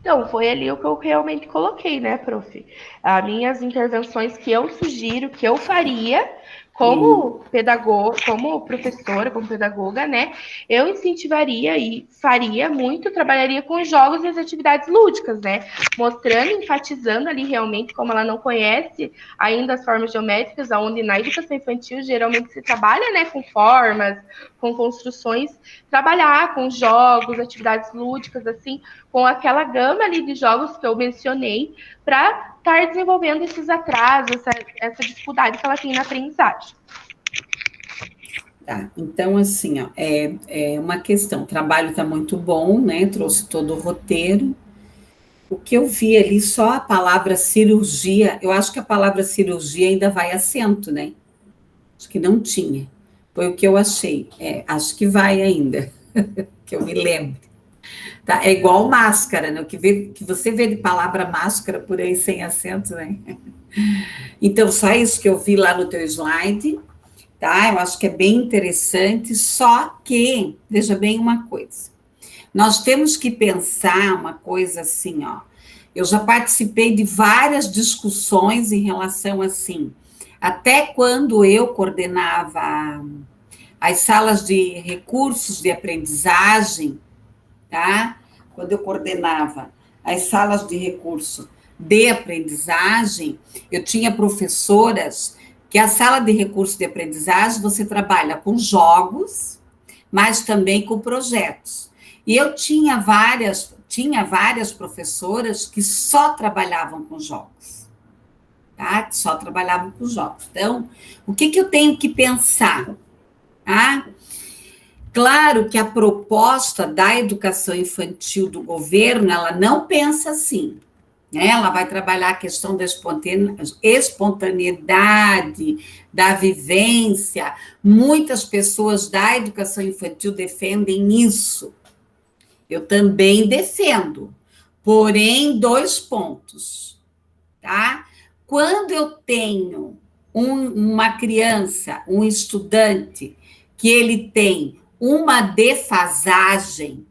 Então, foi ali o que eu realmente coloquei, né, prof? As minhas intervenções que eu sugiro, que eu faria como pedagoga, como professora, como pedagoga, né? Eu incentivaria e faria muito, trabalharia com os jogos e as atividades lúdicas, né? Mostrando, enfatizando ali realmente como ela não conhece ainda as formas geométricas, onde na educação infantil geralmente se trabalha, né, com formas, com construções, trabalhar com jogos, atividades lúdicas, assim, com aquela gama ali de jogos que eu mencionei, para estar desenvolvendo esses atrasos, essa dificuldade que ela tem na aprendizagem. Tá, então, assim, ó, é uma questão, o trabalho está muito bom, né, trouxe todo o roteiro. O que eu vi ali, só a palavra cirurgia, eu acho que a palavra cirurgia ainda vai acento, né? Acho que não tinha. Foi o que eu achei. Acho que vai ainda, que eu me lembro. Tá? É igual máscara, né? Que você vê de palavra máscara por aí sem acento, né? Então, só isso que eu vi lá no teu slide, tá? Eu acho que é bem interessante, só que, veja bem uma coisa, nós temos que pensar uma coisa assim, ó. Eu já participei de várias discussões em relação assim, até quando eu coordenava as salas de recursos de aprendizagem, tá? Quando eu coordenava as salas de recurso de aprendizagem, eu tinha professoras que a sala de recurso de aprendizagem você trabalha com jogos, mas também com projetos. E eu tinha várias professoras que só trabalhavam com jogos, tá? Que só trabalhavam com jogos. Então, o que eu tenho que pensar? Tá? Claro que a proposta da educação infantil do governo, ela não pensa assim, né? Ela vai trabalhar a questão da espontaneidade, da vivência. Muitas pessoas da educação infantil defendem isso. Eu também defendo, porém, 2 pontos, tá? Quando eu tenho uma criança, um estudante, que ele tem uma defasagem,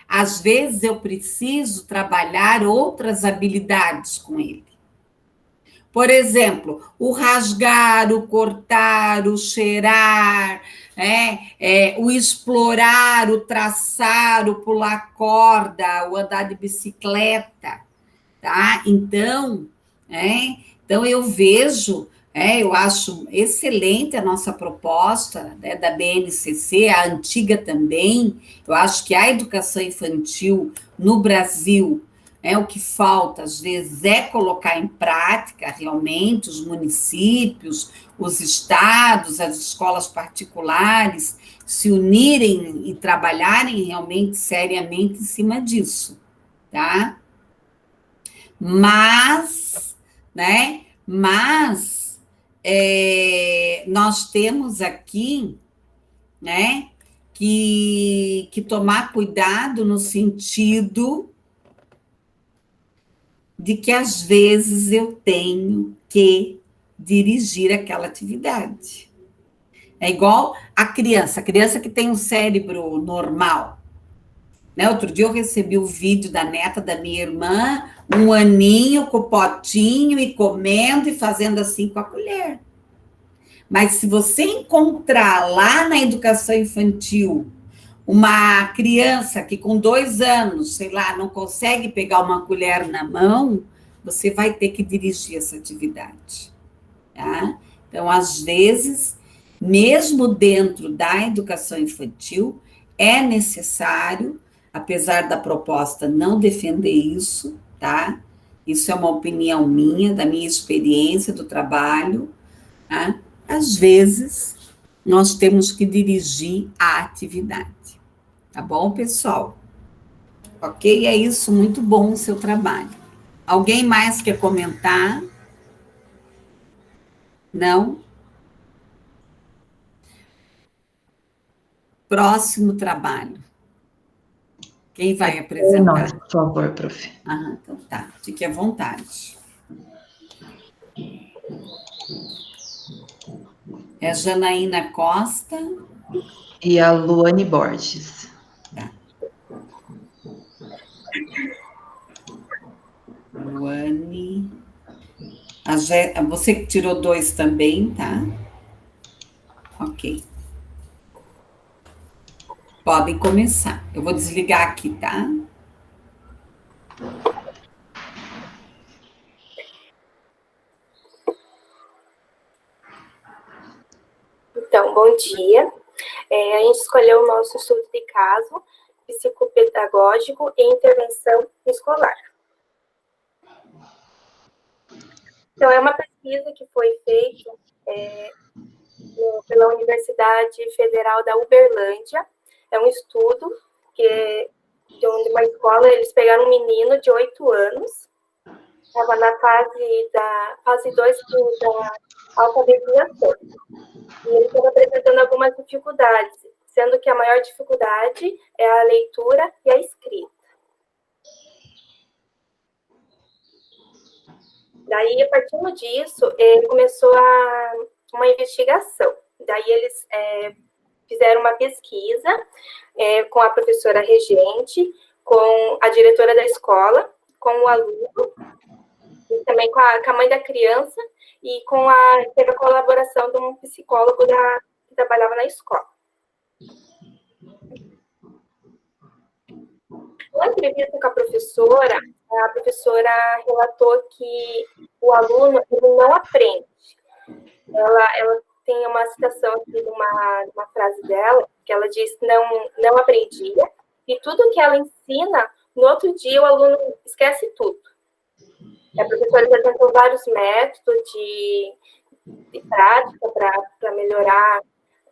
às vezes eu preciso trabalhar outras habilidades com ele. Por exemplo, o rasgar, o cortar, o cheirar, o explorar, o traçar, o pular corda, o andar de bicicleta, tá? Então, eu vejo, eu acho excelente a nossa proposta, né, da BNCC, a antiga também. Eu acho que a educação infantil no Brasil, o que falta, às vezes, é colocar em prática, realmente, os municípios, os estados, as escolas particulares, se unirem e trabalharem realmente, seriamente, em cima disso, tá? Mas, nós temos aqui, que tomar cuidado no sentido de que, às vezes, eu tenho que dirigir aquela atividade. É igual a criança que tem um cérebro normal. Outro dia eu recebi o vídeo da neta da minha irmã, 1 aninho, com o potinho, e comendo e fazendo assim com a colher. Mas se você encontrar lá na educação infantil uma criança que com 2 anos, sei lá, não consegue pegar uma colher na mão, você vai ter que dirigir essa atividade, tá? Então, às vezes, mesmo dentro da educação infantil, é necessário, apesar da proposta não defender isso, tá? Isso é uma opinião minha, da minha experiência, do trabalho, tá? Às vezes, nós temos que dirigir a atividade. Tá bom, pessoal? Ok? É isso, muito bom o seu trabalho. Alguém mais quer comentar? Não? Próximo trabalho. Quem vai apresentar? Nós, por favor, prof. Então tá, fique à vontade. É a Janaína Costa. E a Luane Borges. Tá. Luane. Você que tirou 2 também, tá? Ok. Podem começar. Eu vou desligar aqui, tá? Então, bom dia. A gente escolheu o nosso estudo de caso psicopedagógico e intervenção escolar. Então, é uma pesquisa que foi feita pela Universidade Federal da Uberlândia. É um estudo de uma escola, eles pegaram um menino de 8 anos, estava na fase 2 da alfabetização. E ele estava apresentando algumas dificuldades, sendo que a maior dificuldade é a leitura e a escrita. Daí, a partir disso, começou uma investigação. Daí, eles fizeram uma pesquisa com a professora regente, com a diretora da escola, com o aluno, e também com a mãe da criança, e teve a colaboração de um psicólogo que trabalhava na escola. Na entrevista com a professora relatou que o aluno ele não aprende. Ela tem uma citação aqui de uma frase dela, que ela diz que não aprendia, e tudo que ela ensina, no outro dia o aluno esquece tudo. A professora apresentou vários métodos de prática para melhorar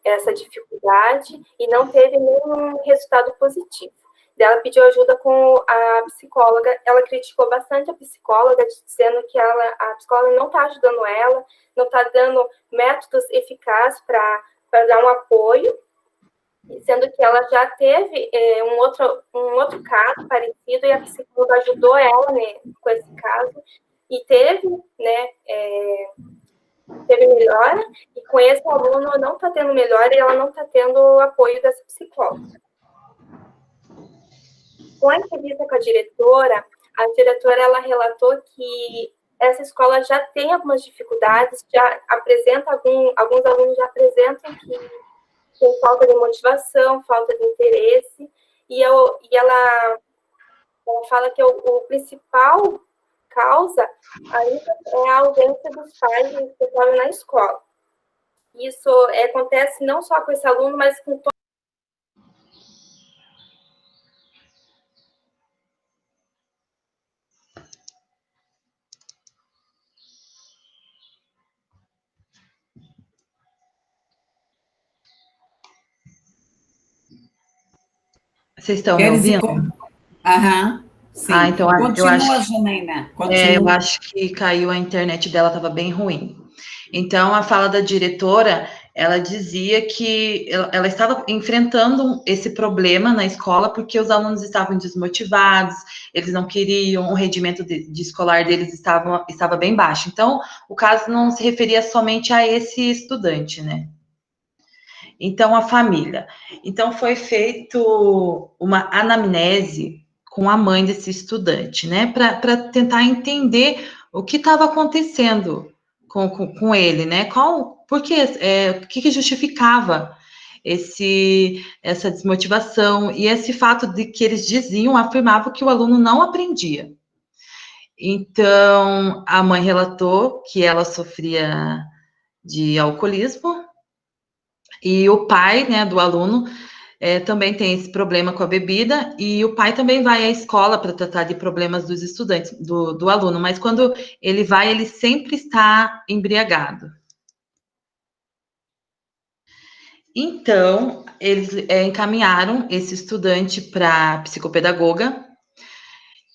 essa dificuldade e não teve nenhum resultado positivo. Ela pediu ajuda com a psicóloga, ela criticou bastante a psicóloga, dizendo que a psicóloga não está ajudando ela, não está dando métodos eficazes para dar um apoio, sendo que ela já teve um outro caso parecido e a psicóloga ajudou ela, né, com esse caso, e teve, né, teve melhora, e com esse aluno não está tendo melhora e ela não está tendo o apoio dessa psicóloga. Com a entrevista com a diretora ela relatou que essa escola já tem algumas dificuldades, já apresenta alguns alunos já apresentam que tem falta de motivação, falta de interesse, e ela fala que o principal causa ainda é a ausência dos pais responsáveis na escola. Isso acontece não só com esse aluno, mas com todo. Vocês estão me ouvindo? Aham, sim. Então eu Continua, acho, Janaína. eu Continua. acho que caiu a internet dela, estava bem ruim. Então, a fala da diretora, ela dizia que ela estava enfrentando esse problema na escola porque os alunos estavam desmotivados, eles não queriam, o rendimento de escolar deles estava bem baixo. Então, o caso não se referia somente a esse estudante, né? Então, a família. Então, foi feito uma anamnese com a mãe desse estudante, né? Para tentar entender o que estava acontecendo com ele, né? O que justificava essa desmotivação e esse fato de que eles afirmavam que o aluno não aprendia. Então, a mãe relatou que ela sofria de alcoolismo, e o pai, né, do aluno também tem esse problema com a bebida, e o pai também vai à escola para tratar de problemas dos estudantes, do aluno, mas quando ele vai, ele sempre está embriagado. Então, eles encaminharam esse estudante para a psicopedagoga,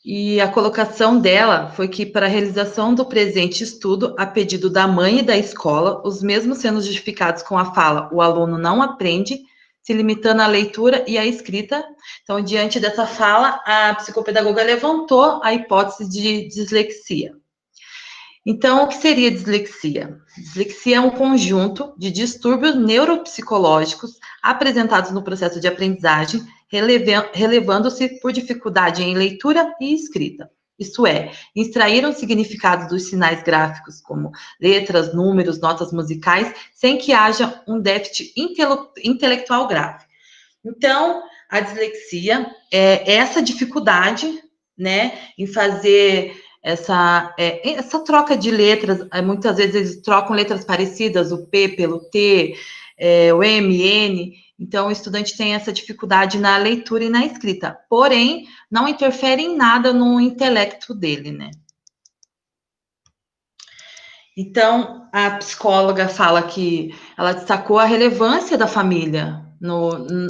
e a colocação dela foi que, para a realização do presente estudo, a pedido da mãe e da escola, os mesmos sendo justificados com a fala, o aluno não aprende, se limitando à leitura e à escrita. Então, diante dessa fala, a psicopedagoga levantou a hipótese de dislexia. Então, o que seria dislexia? Dislexia é um conjunto de distúrbios neuropsicológicos apresentados no processo de aprendizagem, relevando-se por dificuldade em leitura e escrita. Isto é, extrair o significado dos sinais gráficos, como letras, números, notas musicais, sem que haja um déficit intelectual grave. Então, a dislexia é essa dificuldade, né, em fazer essa troca de letras. Muitas vezes eles trocam letras parecidas, o P pelo T, o M, N. Então, o estudante tem essa dificuldade na leitura e na escrita, porém, não interfere em nada no intelecto dele, né? Então, a psicóloga fala que ela destacou a relevância da família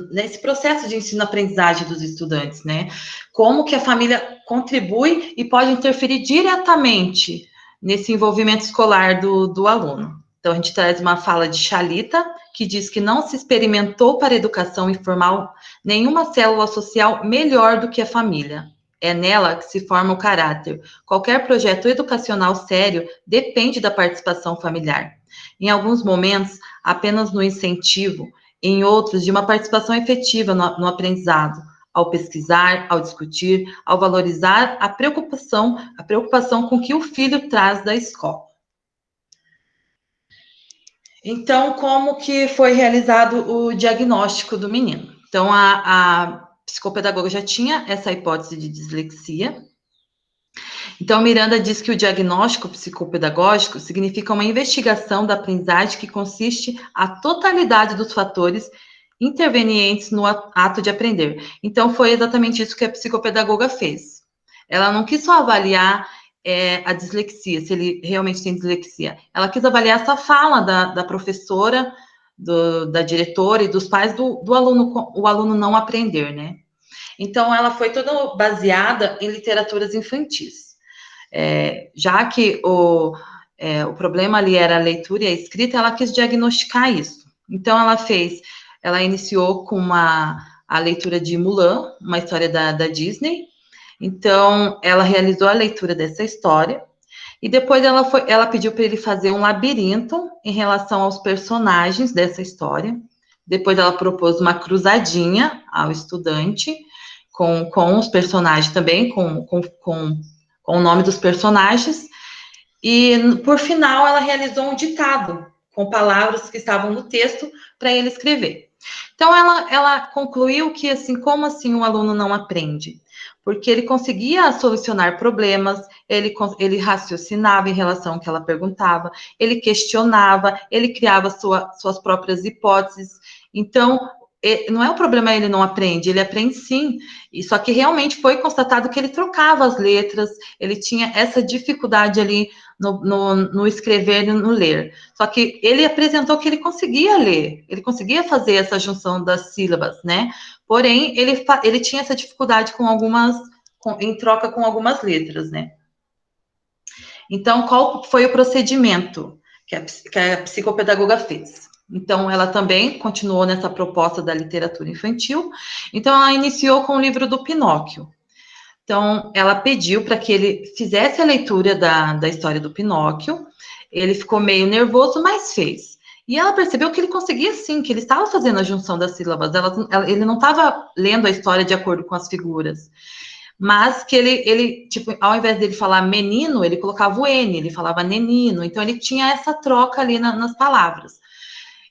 nesse processo de ensino-aprendizagem dos estudantes, né? Como que a família contribui e pode interferir diretamente nesse envolvimento escolar do aluno. Então, a gente traz uma fala de Chalita, que diz que não se experimentou para a educação informal nenhuma célula social melhor do que a família. É nela que se forma o caráter. Qualquer projeto educacional sério depende da participação familiar. Em alguns momentos, apenas no incentivo, em outros, de uma participação efetiva no aprendizado, ao pesquisar, ao discutir, ao valorizar a preocupação com que o filho traz da escola. Então, como que foi realizado o diagnóstico do menino? Então, a psicopedagoga já tinha essa hipótese de dislexia. Então, Miranda diz que o diagnóstico psicopedagógico significa uma investigação da aprendizagem que consiste a totalidade dos fatores intervenientes no ato de aprender. Então, foi exatamente isso que a psicopedagoga fez. Ela não quis só avaliar a dislexia, se ele realmente tem dislexia. Ela quis avaliar essa fala da professora da diretora e dos pais do aluno, o aluno não aprender, né? Então, ela foi toda baseada em literaturas infantis. Já que o problema ali era a leitura e a escrita, ela quis diagnosticar isso. Então, ela iniciou com a leitura de Mulan, uma história da Disney. Então, ela realizou a leitura dessa história, e depois ela pediu para ele fazer um labirinto em relação aos personagens dessa história. Depois ela propôs uma cruzadinha ao estudante, com os personagens também, com o nome dos personagens, e, por final, ela realizou um ditado, com palavras que estavam no texto, para ele escrever. Então, ela concluiu que, assim, como assim o aluno não aprende? Porque ele conseguia solucionar problemas, ele raciocinava em relação ao que ela perguntava, ele questionava, ele criava suas próprias hipóteses. Então, não é o problema ele não aprende, ele aprende sim, só que realmente foi constatado que ele trocava as letras, ele tinha essa dificuldade ali no escrever e no ler. Só que ele apresentou que ele conseguia ler, ele conseguia fazer essa junção das sílabas, né? Porém, ele tinha essa dificuldade em troca com algumas letras, né? Então, qual foi o procedimento que a psicopedagoga fez? Então, ela também continuou nessa proposta da literatura infantil. Então, ela iniciou com o livro do Pinóquio. Então, ela pediu para que ele fizesse a leitura da história do Pinóquio. Ele ficou meio nervoso, mas fez. E ela percebeu que ele conseguia sim, que ele estava fazendo a junção das sílabas. Ele não estava lendo a história de acordo com as figuras. Mas que ele, tipo, ao invés dele falar menino, ele colocava o N, ele falava nenino. Então, ele tinha essa troca ali nas palavras.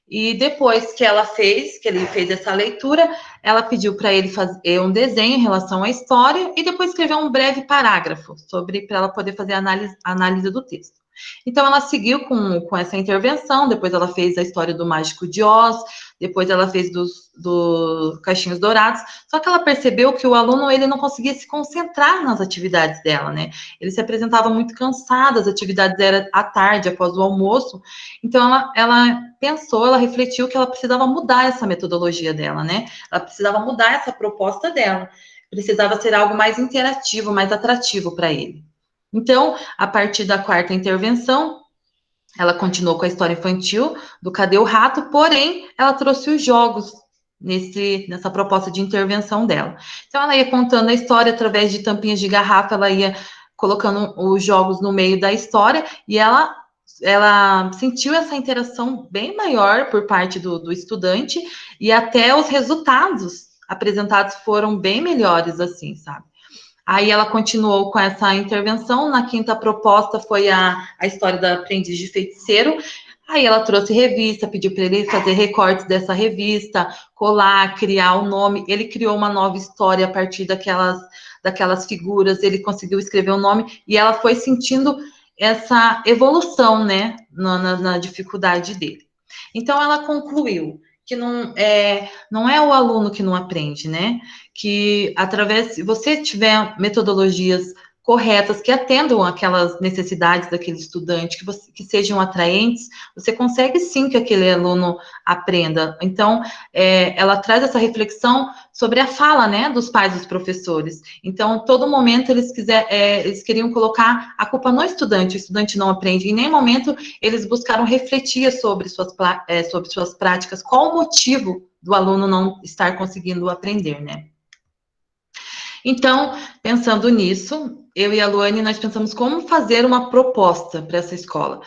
E depois que ele fez essa leitura, ela pediu para ele fazer um desenho em relação à história e depois escrever um breve parágrafo para ela poder fazer a análise do texto. Então, ela seguiu com essa intervenção, depois ela fez a história do Mágico de Oz, depois ela fez dos Caixinhos Dourados, só que ela percebeu que o aluno, ele não conseguia se concentrar nas atividades dela, né? Ele se apresentava muito cansado, as atividades eram à tarde, após o almoço, então ela pensou, ela refletiu que ela precisava mudar essa metodologia dela, né? Ela precisava mudar essa proposta dela, precisava ser algo mais interativo, mais atrativo para ele. Então, a partir da quarta intervenção, ela continuou com a história infantil do Cadê o Rato, porém, ela trouxe os jogos nessa proposta de intervenção dela. Então, ela ia contando a história através de tampinhas de garrafa, ela ia colocando os jogos no meio da história, e ela sentiu essa interação bem maior por parte do estudante, e até os resultados apresentados foram bem melhores, assim, sabe? Aí ela continuou com essa intervenção. Na quinta proposta foi a história da Aprendiz de Feiticeiro. Aí ela trouxe revista, pediu para ele fazer recortes dessa revista, colar, criar o nome. Ele criou uma nova história a partir daquelas figuras, ele conseguiu escrever o nome, e ela foi sentindo essa evolução, né, na dificuldade dele. Então, ela concluiu que não é o aluno que não aprende, né? Que se você tiver metodologias corretas que atendam aquelas necessidades daquele estudante, que sejam atraentes, você consegue sim que aquele aluno aprenda. Então, ela traz essa reflexão sobre a fala, né, dos pais dos professores. Então, todo momento eles queriam colocar a culpa no estudante, o estudante não aprende. Em nenhum momento eles buscaram refletir sobre suas práticas, qual o motivo do aluno não estar conseguindo aprender, né? Então, pensando nisso, eu e a Luane, nós pensamos como fazer uma proposta para essa escola.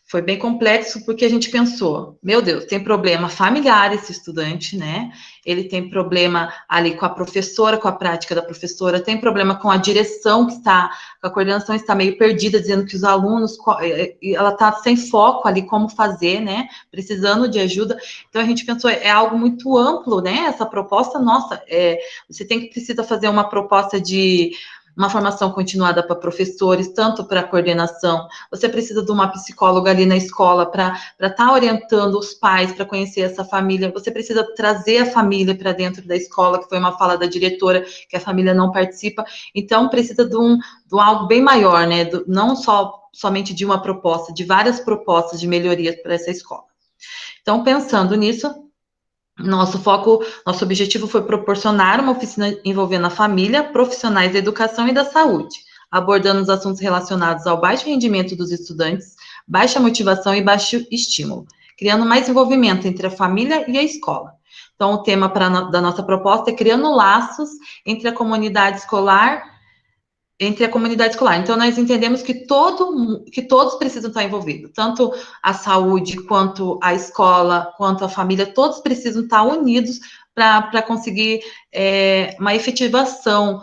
Foi bem complexo, porque a gente pensou, meu Deus, tem problema familiar esse estudante, né? Ele tem problema ali com a professora, com a prática da professora, tem problema com a direção a coordenação está meio perdida, dizendo que os alunos, ela está sem foco ali, como fazer, né? Precisando de ajuda. Então, a gente pensou, é algo muito amplo, né? Essa proposta, nossa, você precisa fazer uma proposta de uma formação continuada para professores, tanto para coordenação. Você precisa de uma psicóloga ali na escola para estar orientando os pais, para conhecer essa família. Você precisa trazer a família para dentro da escola, que foi uma fala da diretora, que a família não participa. Então, precisa de algo bem maior, né? Não somente de uma proposta, de várias propostas de melhoria para essa escola. Então, pensando nisso, nosso objetivo foi proporcionar uma oficina envolvendo a família, profissionais da educação e da saúde, abordando os assuntos relacionados ao baixo rendimento dos estudantes, baixa motivação e baixo estímulo, criando mais envolvimento entre a família e a escola. Então, o tema da nossa proposta é criando laços entre a comunidade escolar. Então, nós entendemos que todos precisam estar envolvidos, tanto a saúde, quanto a escola, quanto a família, todos precisam estar unidos para conseguir uma efetivação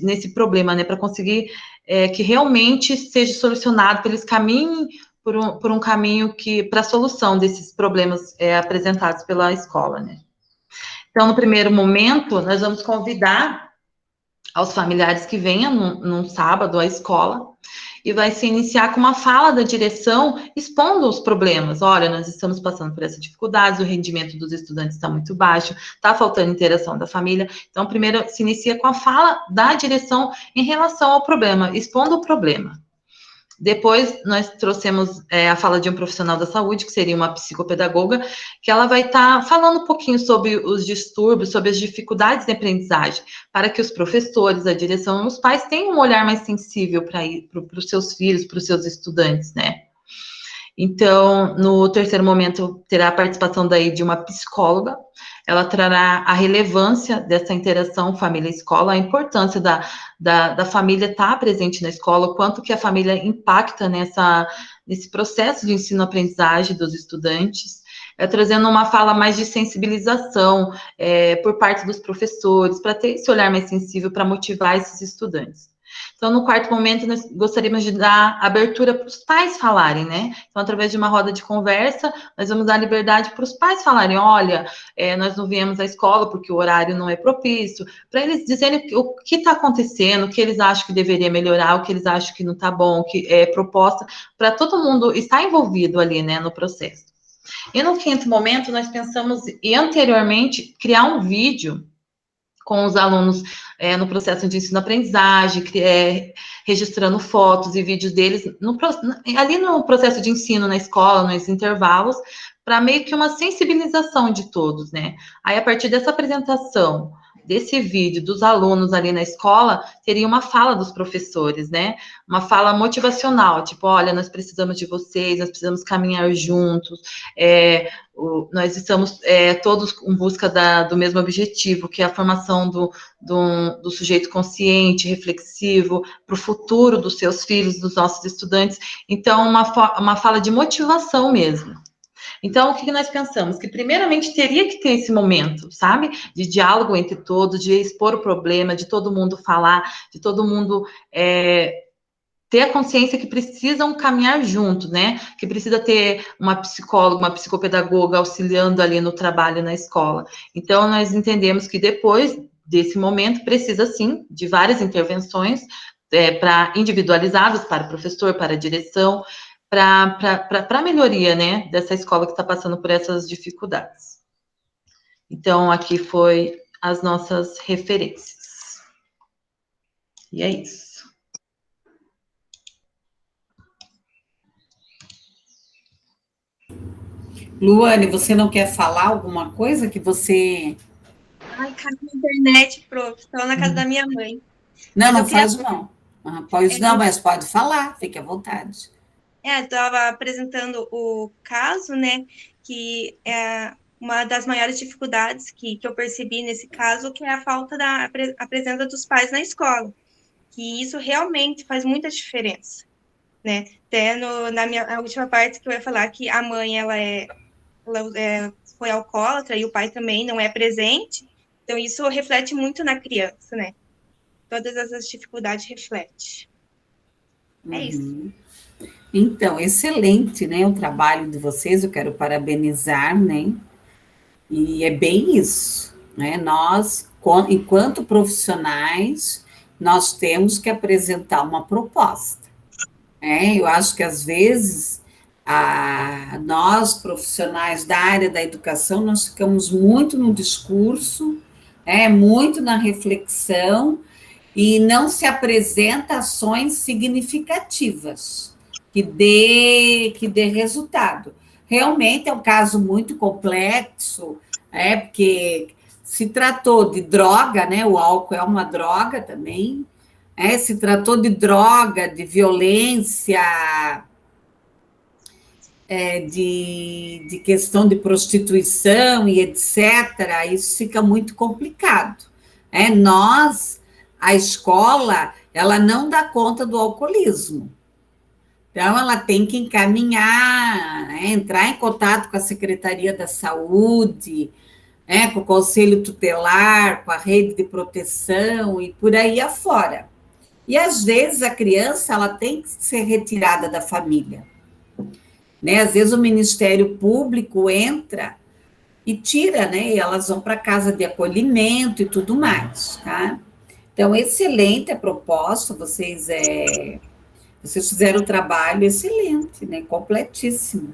nesse problema, né? Para conseguir que realmente seja solucionado, que eles caminhem por um caminho para a solução desses problemas apresentados pela escola, né? Então, no primeiro momento, nós vamos convidar aos familiares que venham num sábado à escola, e vai se iniciar com uma fala da direção expondo os problemas. Olha, nós estamos passando por essa dificuldade, o rendimento dos estudantes está muito baixo, está faltando interação da família. Então, primeiro se inicia com a fala da direção em relação ao problema, expondo o problema. Depois, nós trouxemos a fala de um profissional da saúde, que seria uma psicopedagoga, que ela vai estar falando um pouquinho sobre os distúrbios, sobre as dificuldades de aprendizagem, para que os professores, a direção e os pais tenham um olhar mais sensível para os seus filhos, para os seus estudantes, né? Então, no terceiro momento, terá a participação daí de uma psicóloga. Ela trará a relevância dessa interação família-escola, a importância da família estar presente na escola, o quanto que a família impacta nesse processo de ensino-aprendizagem dos estudantes, trazendo uma fala mais de sensibilização por parte dos professores, para ter esse olhar mais sensível para motivar esses estudantes. Então, no quarto momento, nós gostaríamos de dar abertura para os pais falarem, né? Então, através de uma roda de conversa, nós vamos dar liberdade para os pais falarem, olha, nós não viemos à escola porque o horário não é propício, para eles dizerem o que está acontecendo, o que eles acham que deveria melhorar, o que eles acham que não está bom, o que é proposta, para todo mundo estar envolvido ali, né, no processo. E no quinto momento, nós pensamos, e anteriormente, criar um vídeo com os alunos no processo de ensino-aprendizagem, registrando fotos e vídeos deles, ali no processo de ensino na escola, nos intervalos, para meio que uma sensibilização de todos, né? Aí, a partir dessa apresentação, desse vídeo dos alunos ali na escola, teria uma fala dos professores, né? Uma fala motivacional, tipo, olha, nós precisamos de vocês, nós precisamos caminhar juntos, nós estamos todos em busca do mesmo objetivo, que é a formação do sujeito consciente, reflexivo, para o futuro dos seus filhos, dos nossos estudantes. Então, uma fala de motivação mesmo. Então, o que nós pensamos? Que, primeiramente, teria que ter esse momento, sabe? De diálogo entre todos, de expor o problema, de todo mundo falar, de todo mundo ter a consciência que precisam caminhar junto, né? Que precisa ter uma psicóloga, uma psicopedagoga auxiliando ali no trabalho na escola. Então, nós entendemos que depois desse momento precisa, sim, de várias intervenções individualizadas para o professor, para a direção, para a melhoria, né, dessa escola que está passando por essas dificuldades. Então, aqui foi as nossas referências. E é isso. Luane, você não quer falar alguma coisa que você... Ai, caiu na internet, prof. Estava na casa da minha mãe. Não faz não. Mas pode falar, fique à vontade. Estava apresentando o caso, né, que é uma das maiores dificuldades que eu percebi nesse caso, que é a falta da presença dos pais na escola, que isso realmente faz muita diferença, né, até na última parte que eu ia falar que a mãe, ela foi alcoólatra e o pai também não é presente, então isso reflete muito na criança, né, todas essas dificuldades refletem. É isso. Então, excelente, né, o trabalho de vocês, eu quero parabenizar, né, e é bem isso, né, nós, enquanto profissionais, nós temos que apresentar uma proposta, né, eu acho que às vezes, nós profissionais da área da educação, nós ficamos muito no discurso, muito na reflexão, e não se apresenta ações significativas, que dê resultado. realmente é um caso muito complexo, porque se tratou de droga, né? O álcool é uma droga também, se tratou de droga, de violência, de questão de prostituição e etc., isso fica muito complicado. A escola, ela não dá conta do alcoolismo. Então, ela tem que encaminhar, entrar em contato com a Secretaria da Saúde, com o Conselho Tutelar, com a rede de proteção e por aí afora. E, às vezes, a criança ela tem que ser retirada da família. Às vezes, o Ministério Público entra e tira, e elas vão para casa de acolhimento e tudo mais, tá? Então, excelente a proposta, vocês fizeram um trabalho excelente, completíssimo.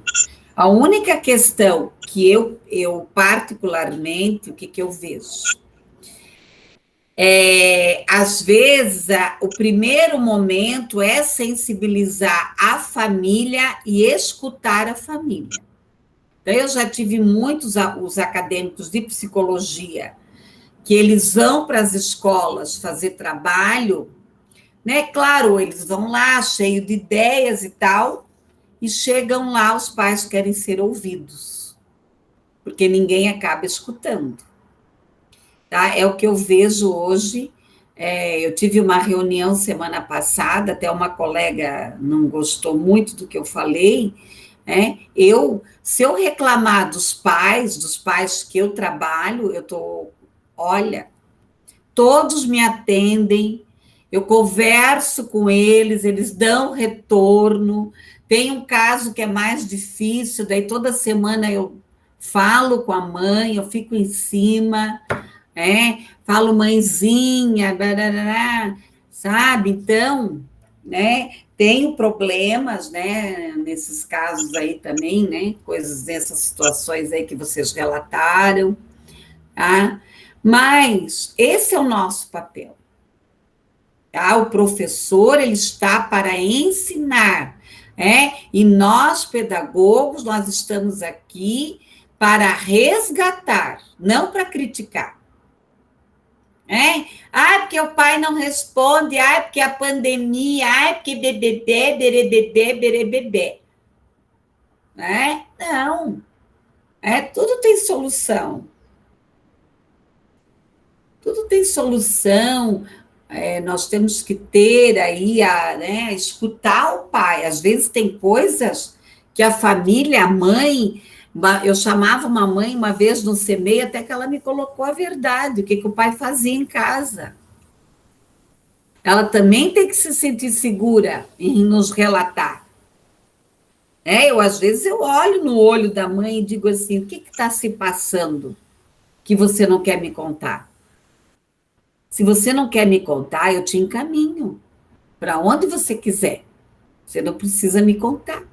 A única questão que eu particularmente, o que eu vejo? Às vezes, o primeiro momento é sensibilizar a família e escutar a família. Então, eu já tive muitos os acadêmicos de psicologia que eles vão para as escolas fazer trabalho, Claro, eles vão lá cheio de ideias e tal, e chegam lá, os pais querem ser ouvidos, porque ninguém acaba escutando. Tá? É o que eu vejo hoje. Eu tive uma reunião semana passada, até uma colega não gostou muito do que eu falei, se eu reclamar dos pais que eu trabalho, olha, todos me atendem, eu converso com eles dão retorno, tem um caso que é mais difícil, daí toda semana eu falo com a mãe, eu fico em cima, falo mãezinha, barará, sabe? Então, tenho problemas, nesses casos aí também, coisas nessas situações aí que vocês relataram, tá? Mas esse é o nosso papel. Tá? O professor, ele está para ensinar, e nós, pedagogos, nós estamos aqui para resgatar, não para criticar. Porque o pai não responde, porque a pandemia, porque bebê, berebebê, berebebê. Não. Tudo tem solução. Tudo tem solução. Nós temos que ter aí, escutar o pai. Às vezes tem coisas que a família, a mãe, eu chamava uma mãe uma vez no CMEI, até que ela me colocou a verdade, o que o pai fazia em casa. Ela também tem que se sentir segura em nos relatar. Às vezes eu olho no olho da mãe e digo assim, o que está se passando que você não quer me contar? Se você não quer me contar, eu te encaminho para onde você quiser. Você não precisa me contar.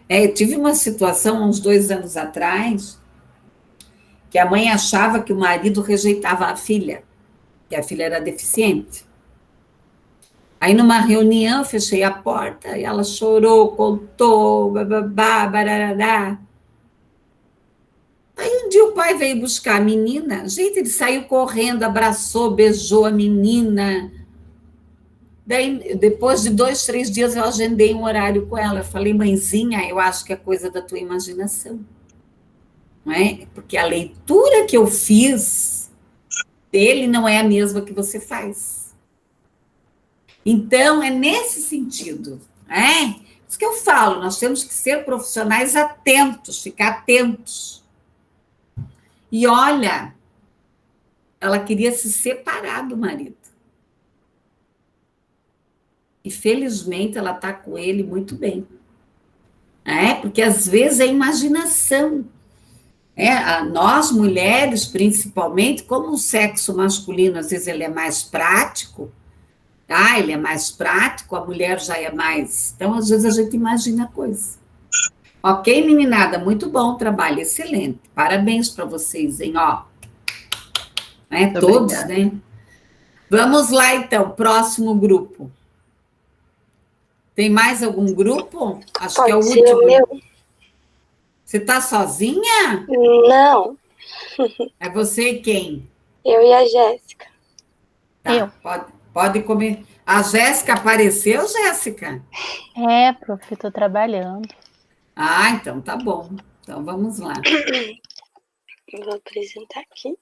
Eu tive uma situação, uns 2 anos atrás, que a mãe achava que o marido rejeitava a filha, que a filha era deficiente. Aí, numa reunião, eu fechei a porta e ela chorou, contou, bababá, barará. Aí um dia o pai veio buscar a menina, gente, ele saiu correndo, abraçou, beijou a menina. Daí, depois de 2, 3 dias, eu agendei um horário com ela. Eu falei, mãezinha, eu acho que é coisa da tua imaginação. Não é? Porque a leitura que eu fiz dele não é a mesma que você faz. Então, é nesse sentido. Isso que eu falo, nós temos que ser profissionais atentos, ficar atentos. E olha, ela queria se separar do marido. E felizmente ela está com ele muito bem. Porque às vezes é imaginação. Nós mulheres, principalmente, como o sexo masculino, às vezes ele é mais prático, tá? Ele é mais prático, a mulher já é mais. Então, às vezes a gente imagina coisa. Ok, meninada, muito bom o trabalho, excelente. Parabéns para vocês, hein? Todos, né? Vamos lá, então, próximo grupo. Tem mais algum grupo? Acho que é o último. Você está sozinha? Não, É você e quem? eu e a Jéssica. Tá, pode comer. A Jéssica apareceu, Jéssica? É, prof, estou trabalhando. Ah, então tá bom. Então vamos lá. Eu vou apresentar aqui.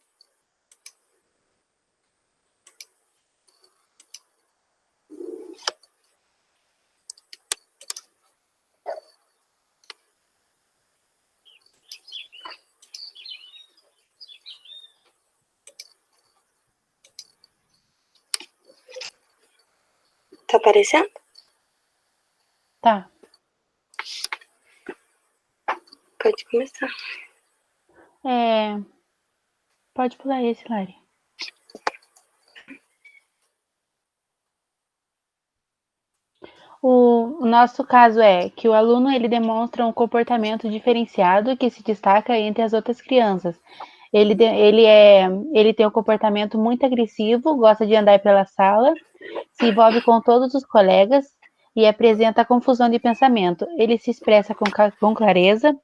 Tá aparecendo? Tá. Pode começar. Pode pular esse, Lari. O nosso caso é que o aluno ele demonstra um comportamento diferenciado que se destaca entre as outras crianças. Ele tem um comportamento muito agressivo, gosta de andar pela sala, se envolve com todos os colegas e apresenta confusão de pensamento. Ele se expressa com clareza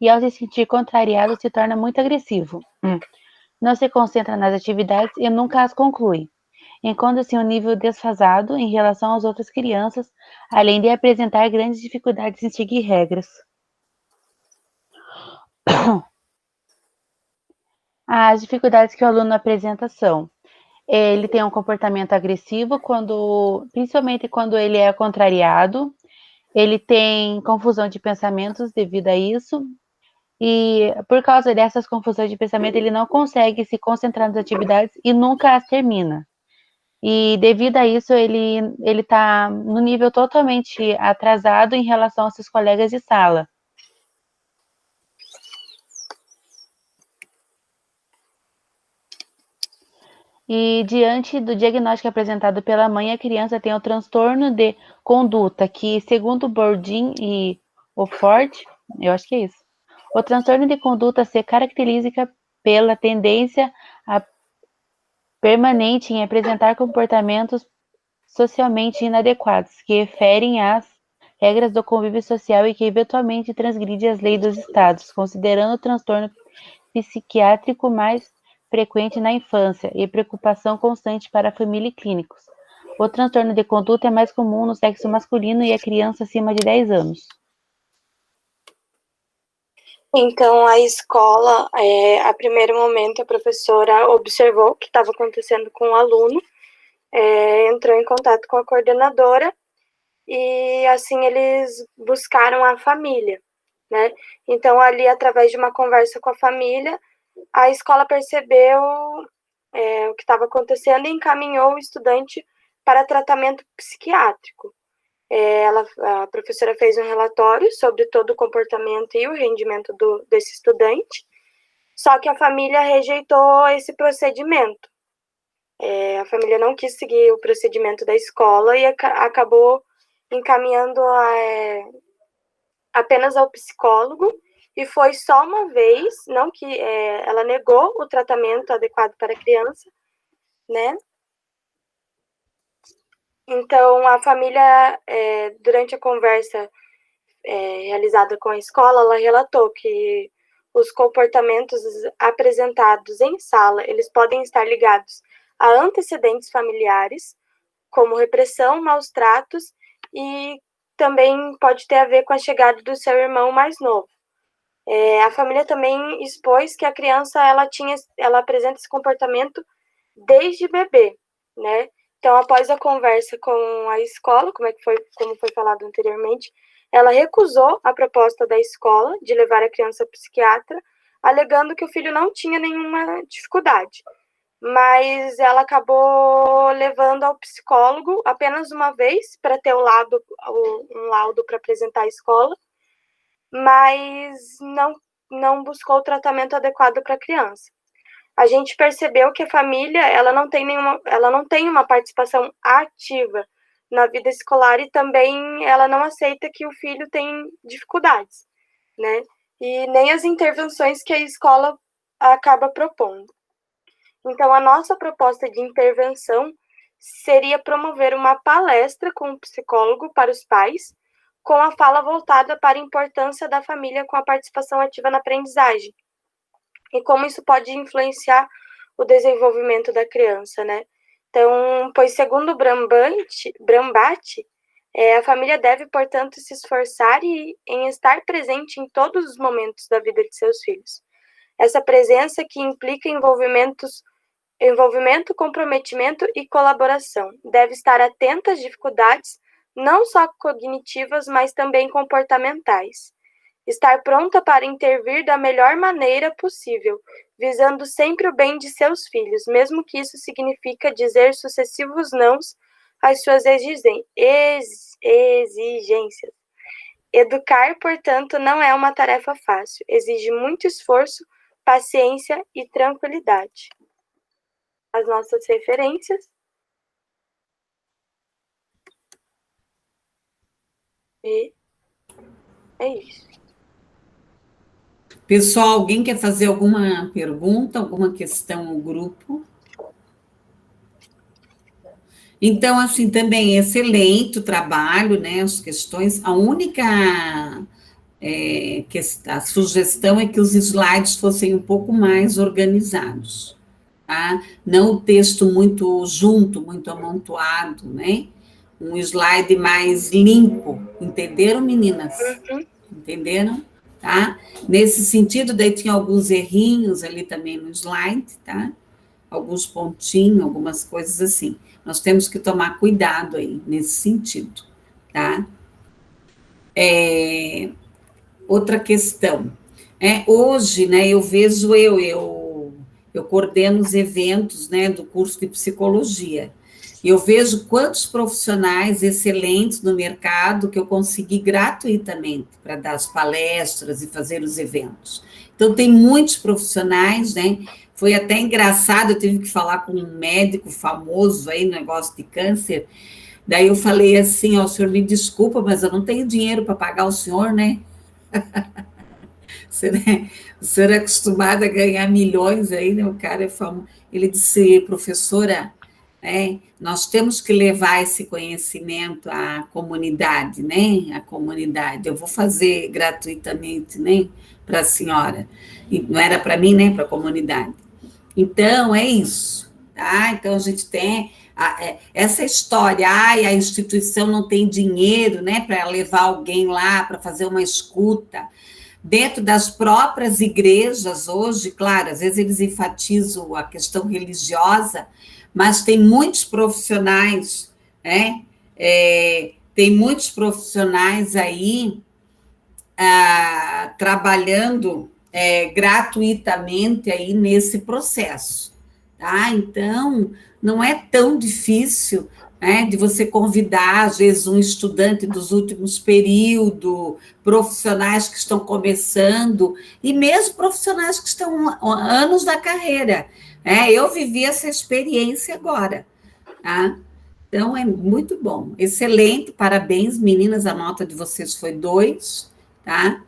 e, ao se sentir contrariado, se torna muito agressivo. Não se concentra nas atividades e nunca as conclui. Encontra-se em um nível desfasado em relação às outras crianças, além de apresentar grandes dificuldades em seguir regras. As dificuldades que o aluno apresenta são: ele tem um comportamento agressivo, principalmente quando ele é contrariado, ele tem confusão de pensamentos devido a isso, e por causa dessas confusões de pensamento, ele não consegue se concentrar nas atividades e nunca as termina. E devido a isso, ele está no nível totalmente atrasado em relação aos seus colegas de sala. E diante do diagnóstico apresentado pela mãe, a criança tem o transtorno de conduta, que, segundo Bourdin e Ford, eu acho que é isso, o transtorno de conduta se caracteriza pela tendência permanente em apresentar comportamentos socialmente inadequados, que ferem as regras do convívio social e que eventualmente transgridem as leis dos estados, considerando o transtorno psiquiátrico mais frequente na infância e preocupação constante para a família e clínicos. O transtorno de conduta é mais comum no sexo masculino e a criança acima de 10 anos. Então, a escola, a primeiro momento, a professora observou o que estava acontecendo com o aluno, entrou em contato com a coordenadora e, assim, eles buscaram a família, né? Então, ali, através de uma conversa com a família, a escola percebeu o que estava acontecendo e encaminhou o estudante para tratamento psiquiátrico. A professora fez um relatório sobre todo o comportamento e o rendimento desse estudante, só que a família rejeitou esse procedimento. A família não quis seguir o procedimento da escola e acabou encaminhando apenas ao psicólogo, e foi só uma vez, não que ela negou o tratamento adequado para a criança, né? Então, a família, durante a conversa realizada com a escola, ela relatou que os comportamentos apresentados em sala, eles podem estar ligados a antecedentes familiares, como repressão, maus tratos, e também pode ter a ver com a chegada do seu irmão mais novo. A família também expôs que a criança ela apresenta esse comportamento desde bebê, né? Então, após a conversa com a escola, como foi falado anteriormente, ela recusou a proposta da escola de levar a criança ao psiquiatra, alegando que o filho não tinha nenhuma dificuldade. Mas ela acabou levando ao psicólogo apenas uma vez para ter um laudo para apresentar à escola, mas não buscou o tratamento adequado para a criança. A gente percebeu que a família ela não tem uma participação ativa na vida escolar e também ela não aceita que o filho tem dificuldades, né? E nem as intervenções que a escola acaba propondo. Então, a nossa proposta de intervenção seria promover uma palestra com o psicólogo para os pais, com a fala voltada para a importância da família com a participação ativa na aprendizagem e como isso pode influenciar o desenvolvimento da criança, né? Então, pois segundo Brambati, a família deve, portanto, se esforçar em estar presente em todos os momentos da vida de seus filhos. Essa presença que implica envolvimento, comprometimento e colaboração. Deve estar atenta às dificuldades, não só cognitivas, mas também comportamentais. Estar pronta para intervir da melhor maneira possível, visando sempre o bem de seus filhos, mesmo que isso significa dizer sucessivos nãos às suas exigências. Educar, portanto, não é uma tarefa fácil, exige muito esforço, paciência e tranquilidade. As nossas referências. E é isso. Pessoal, alguém quer fazer alguma pergunta, alguma questão ao grupo? Então, assim, também excelente o trabalho, né? As questões. A única a sugestão é que os slides fossem um pouco mais organizados, tá? Não o texto muito junto, muito amontoado, né? Um slide mais limpo. Entenderam, meninas? Entenderam? Tá? Nesse sentido, daí tinha alguns errinhos ali também no slide, tá? Alguns pontinhos, algumas coisas assim. Nós temos que tomar cuidado aí, nesse sentido, tá? Outra questão. Hoje, né, eu vejo, eu coordeno os eventos, né, do curso de psicologia. Eu vejo quantos profissionais excelentes no mercado que eu consegui gratuitamente para dar as palestras e fazer os eventos. Então, tem muitos profissionais, né? Foi até engraçado, eu tive que falar com um médico famoso aí, no negócio de câncer. Daí eu falei assim, ó, o senhor me desculpa, mas eu não tenho dinheiro para pagar o senhor, né? O senhor é acostumado a ganhar milhões aí, né? O cara é famoso. Ele disse, professora, nós temos que levar esse conhecimento à comunidade, né? À comunidade. Eu vou fazer gratuitamente, né? Para a senhora. E não era para mim, né? Para a comunidade. Então, é isso, tá? Então, a gente tem essa história, a instituição não tem dinheiro, né? Para levar alguém lá, para fazer uma escuta. Dentro das próprias igrejas hoje, claro, às vezes eles enfatizam a questão religiosa, mas tem muitos profissionais, né? Tem muitos profissionais aí trabalhando gratuitamente aí nesse processo, tá? Então, não é tão difícil, né, de você convidar, às vezes, um estudante dos últimos períodos, profissionais que estão começando, e mesmo profissionais que estão anos da carreira. Eu vivi essa experiência agora, tá? Então, é muito bom, excelente, parabéns, meninas, a nota de vocês foi 2, tá?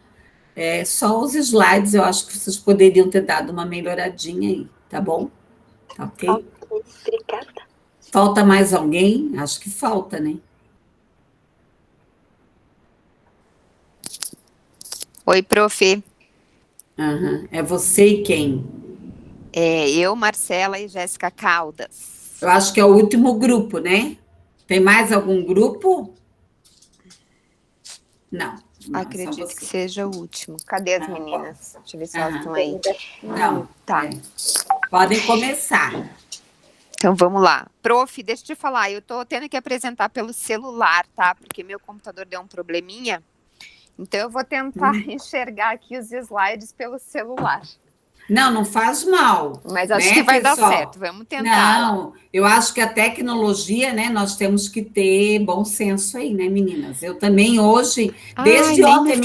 Só os slides, eu acho que vocês poderiam ter dado uma melhoradinha aí, tá bom? Tá ok? Ok, obrigada. Falta mais alguém? Acho que falta, né? Oi, prof. É você e quem? Eu, Marcela e Jéssica Caldas. Eu acho que é o último grupo, né? Tem mais algum grupo? Não. Acredito que seja o último. Cadê as meninas? Deixa eu ver se elas estão aí. Não, tá. Podem começar. Então, vamos lá. Prof, deixa eu te falar, eu tô tendo que apresentar pelo celular, tá? Porque meu computador deu um probleminha. Então, eu vou tentar enxergar aqui os slides pelo celular. Não faz mal. Mas acho que vai dar certo, vamos tentar. Não, eu acho que a tecnologia, né, nós temos que ter bom senso aí, né, meninas? Eu também hoje, desde ontem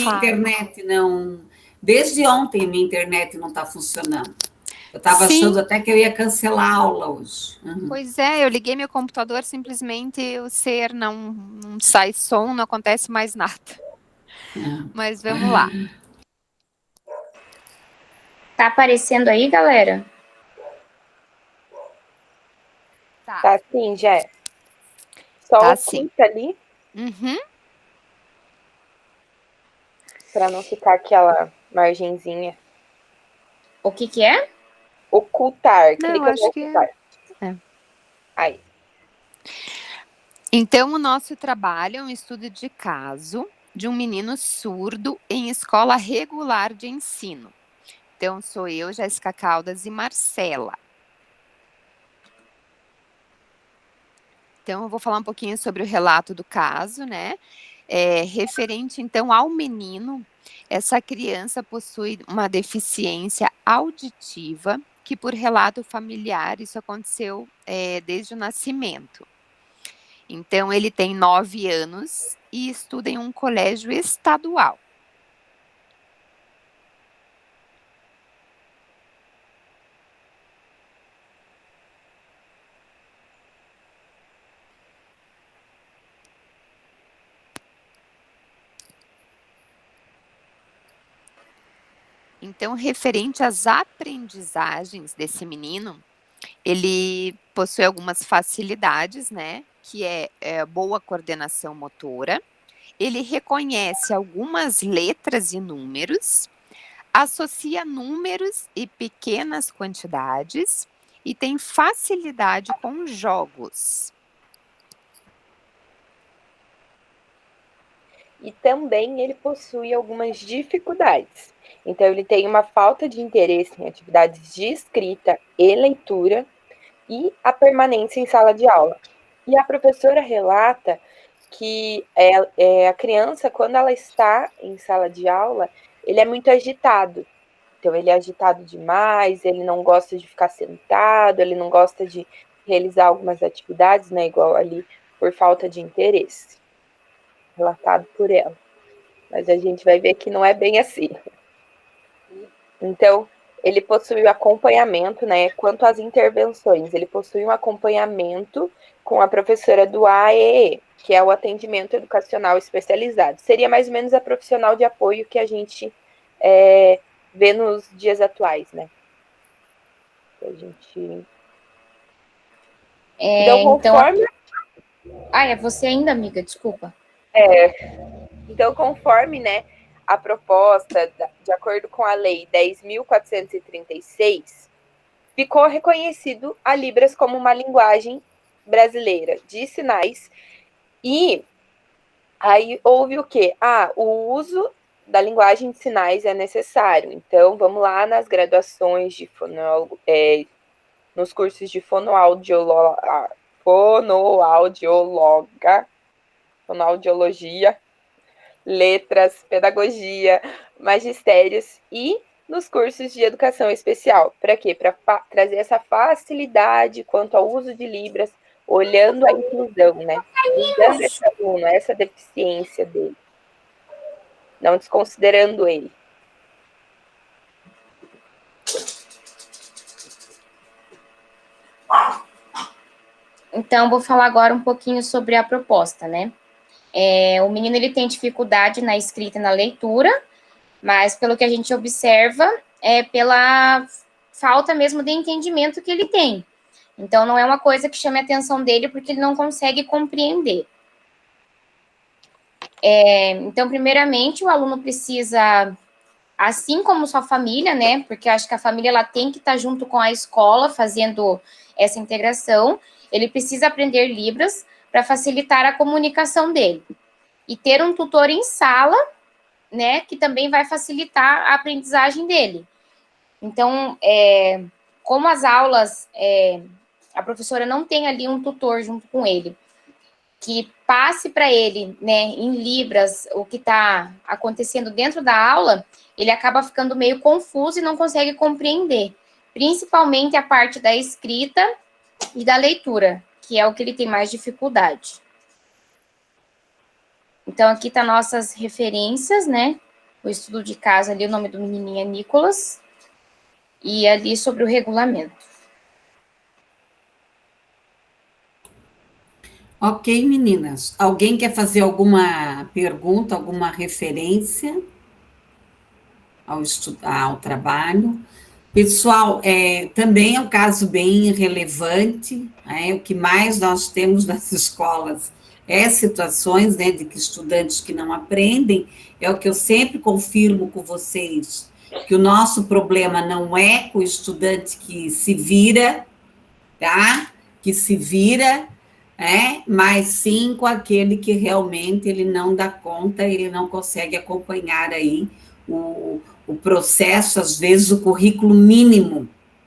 minha internet não está funcionando. Eu estava achando até que eu ia cancelar a aula hoje. Pois eu liguei meu computador, simplesmente o ser não sai som, não acontece mais nada. Mas vamos lá. Tá aparecendo aí, galera? Tá sim, Jé. Só Tá o clique ali. Uhum. para não ficar aquela margenzinha. O que que é? Ocultar. Não, Clica no acho que ocultar. é. Aí. Então, o nosso trabalho é um estudo de caso de um menino surdo em escola regular de ensino. Então, sou eu, Jéssica Caldas e Marcela. Então, eu vou falar um pouquinho sobre o relato do caso, né? Referente, então, ao menino, essa criança possui uma deficiência auditiva, que por relato familiar, isso aconteceu desde o nascimento. Então, ele tem 9 anos e estuda em um colégio estadual. Então, referente às aprendizagens desse menino, ele possui algumas facilidades, né? Que é boa coordenação motora. Ele reconhece algumas letras e números, associa números e pequenas quantidades e tem facilidade com jogos. E também ele possui algumas dificuldades. Então, ele tem uma falta de interesse em atividades de escrita e leitura e a permanência em sala de aula. E a professora relata que a criança, quando ela está em sala de aula, ele é muito agitado. Então, ele é agitado demais, ele não gosta de ficar sentado, ele não gosta de realizar algumas atividades, né, igual ali, por falta de interesse, relatado por ela. Mas a gente vai ver que não é bem assim. Então, ele possui acompanhamento, né, quanto às intervenções, ele possui um acompanhamento com a professora do AEE, que é o atendimento educacional especializado. Seria mais ou menos a profissional de apoio que a gente vê nos dias atuais, né? A gente... Então, conforme... é você ainda, amiga, desculpa. Então, conforme, né, a proposta, de acordo com a Lei 10.436, ficou reconhecido a Libras como uma linguagem brasileira de sinais, e aí houve o quê? O uso da linguagem de sinais é necessário. Então, vamos lá nas graduações de nos cursos de fonoaudiologia, letras, pedagogia, magistérios e nos cursos de educação especial. Para quê? Para trazer essa facilidade quanto ao uso de Libras, olhando a inclusão, né? Olhando esse aluno, essa deficiência dele. Não desconsiderando ele. Então, vou falar agora um pouquinho sobre a proposta, né? O menino, ele tem dificuldade na escrita e na leitura, mas pelo que a gente observa, é pela falta mesmo de entendimento que ele tem. Então, não é uma coisa que chame a atenção dele, porque ele não consegue compreender. Então, primeiramente, o aluno precisa, assim como sua família, né, porque eu acho que a família ela tem que estar junto com a escola, fazendo essa integração, ele precisa aprender Libras para facilitar a comunicação dele. E ter um tutor em sala, né, que também vai facilitar a aprendizagem dele. Então, como as aulas, a professora não tem ali um tutor junto com ele, que passe para ele, né, em Libras, o que está acontecendo dentro da aula, ele acaba ficando meio confuso e não consegue compreender, principalmente a parte da escrita e da leitura, que é o que ele tem mais dificuldade. Então, aqui tá nossas referências, né, o estudo de caso ali, o nome do menininho é Nicolas, e ali sobre o regulamento. Ok, meninas. Alguém quer fazer alguma pergunta, alguma referência ao trabalho? Pessoal, também é um caso bem relevante, o que mais nós temos nas escolas situações, né, de que estudantes que não aprendem, é o que eu sempre confirmo com vocês, que o nosso problema não é com o estudante que se vira, tá? Que se vira, mas sim com aquele que realmente ele não dá conta, ele não consegue acompanhar aí o processo, às vezes, o currículo mínimo,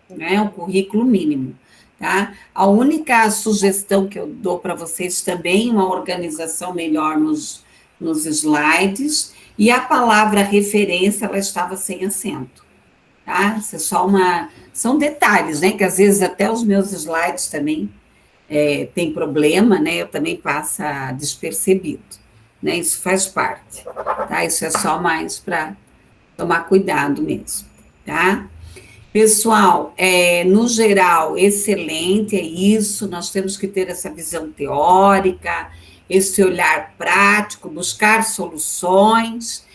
né? O currículo mínimo, tá? A única sugestão que eu dou para vocês também, uma organização melhor nos slides, e a palavra referência, ela estava sem acento, tá? Isso é só são detalhes, né? Que às vezes até os meus slides também tem problema, né? Eu também passa despercebido, né? Isso faz parte, tá? Isso é só mais para tomar cuidado mesmo, tá? Pessoal, no geral, excelente, é isso, nós temos que ter essa visão teórica, esse olhar prático, buscar soluções,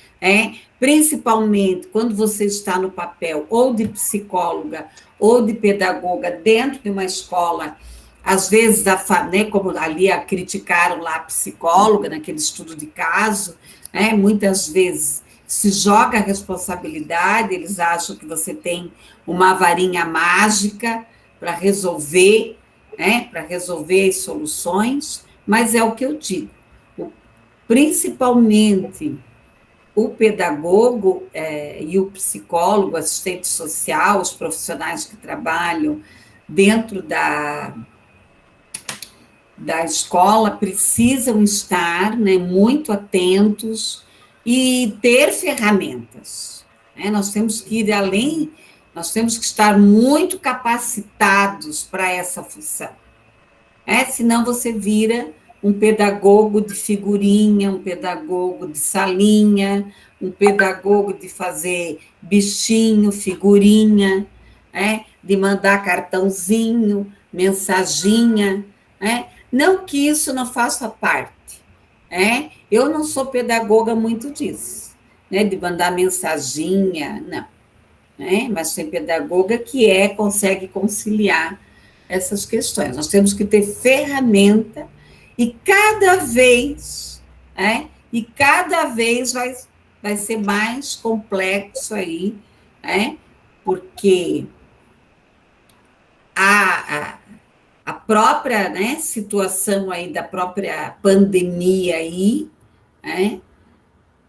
principalmente quando você está no papel ou de psicóloga ou de pedagoga dentro de uma escola, às vezes, né, como ali criticaram lá a psicóloga naquele estudo de caso, muitas vezes se joga a responsabilidade, eles acham que você tem uma varinha mágica para resolver, para resolver as soluções, mas é o que eu digo, principalmente o pedagogo e o psicólogo, assistente social, os profissionais que trabalham dentro da escola precisam estar, né, muito atentos e ter ferramentas, né? Nós temos que ir além, nós temos que estar muito capacitados para essa função, senão você vira um pedagogo de figurinha, um pedagogo de salinha, um pedagogo de fazer bichinho, figurinha, de mandar cartãozinho, mensaginha, não que isso não faça parte, eu não sou pedagoga muito disso, né, de mandar mensaginha, não, mas tem pedagoga que consegue conciliar essas questões. Nós temos que ter ferramenta e cada vez vai ser mais complexo aí, porque a própria, né, situação aí da própria pandemia aí,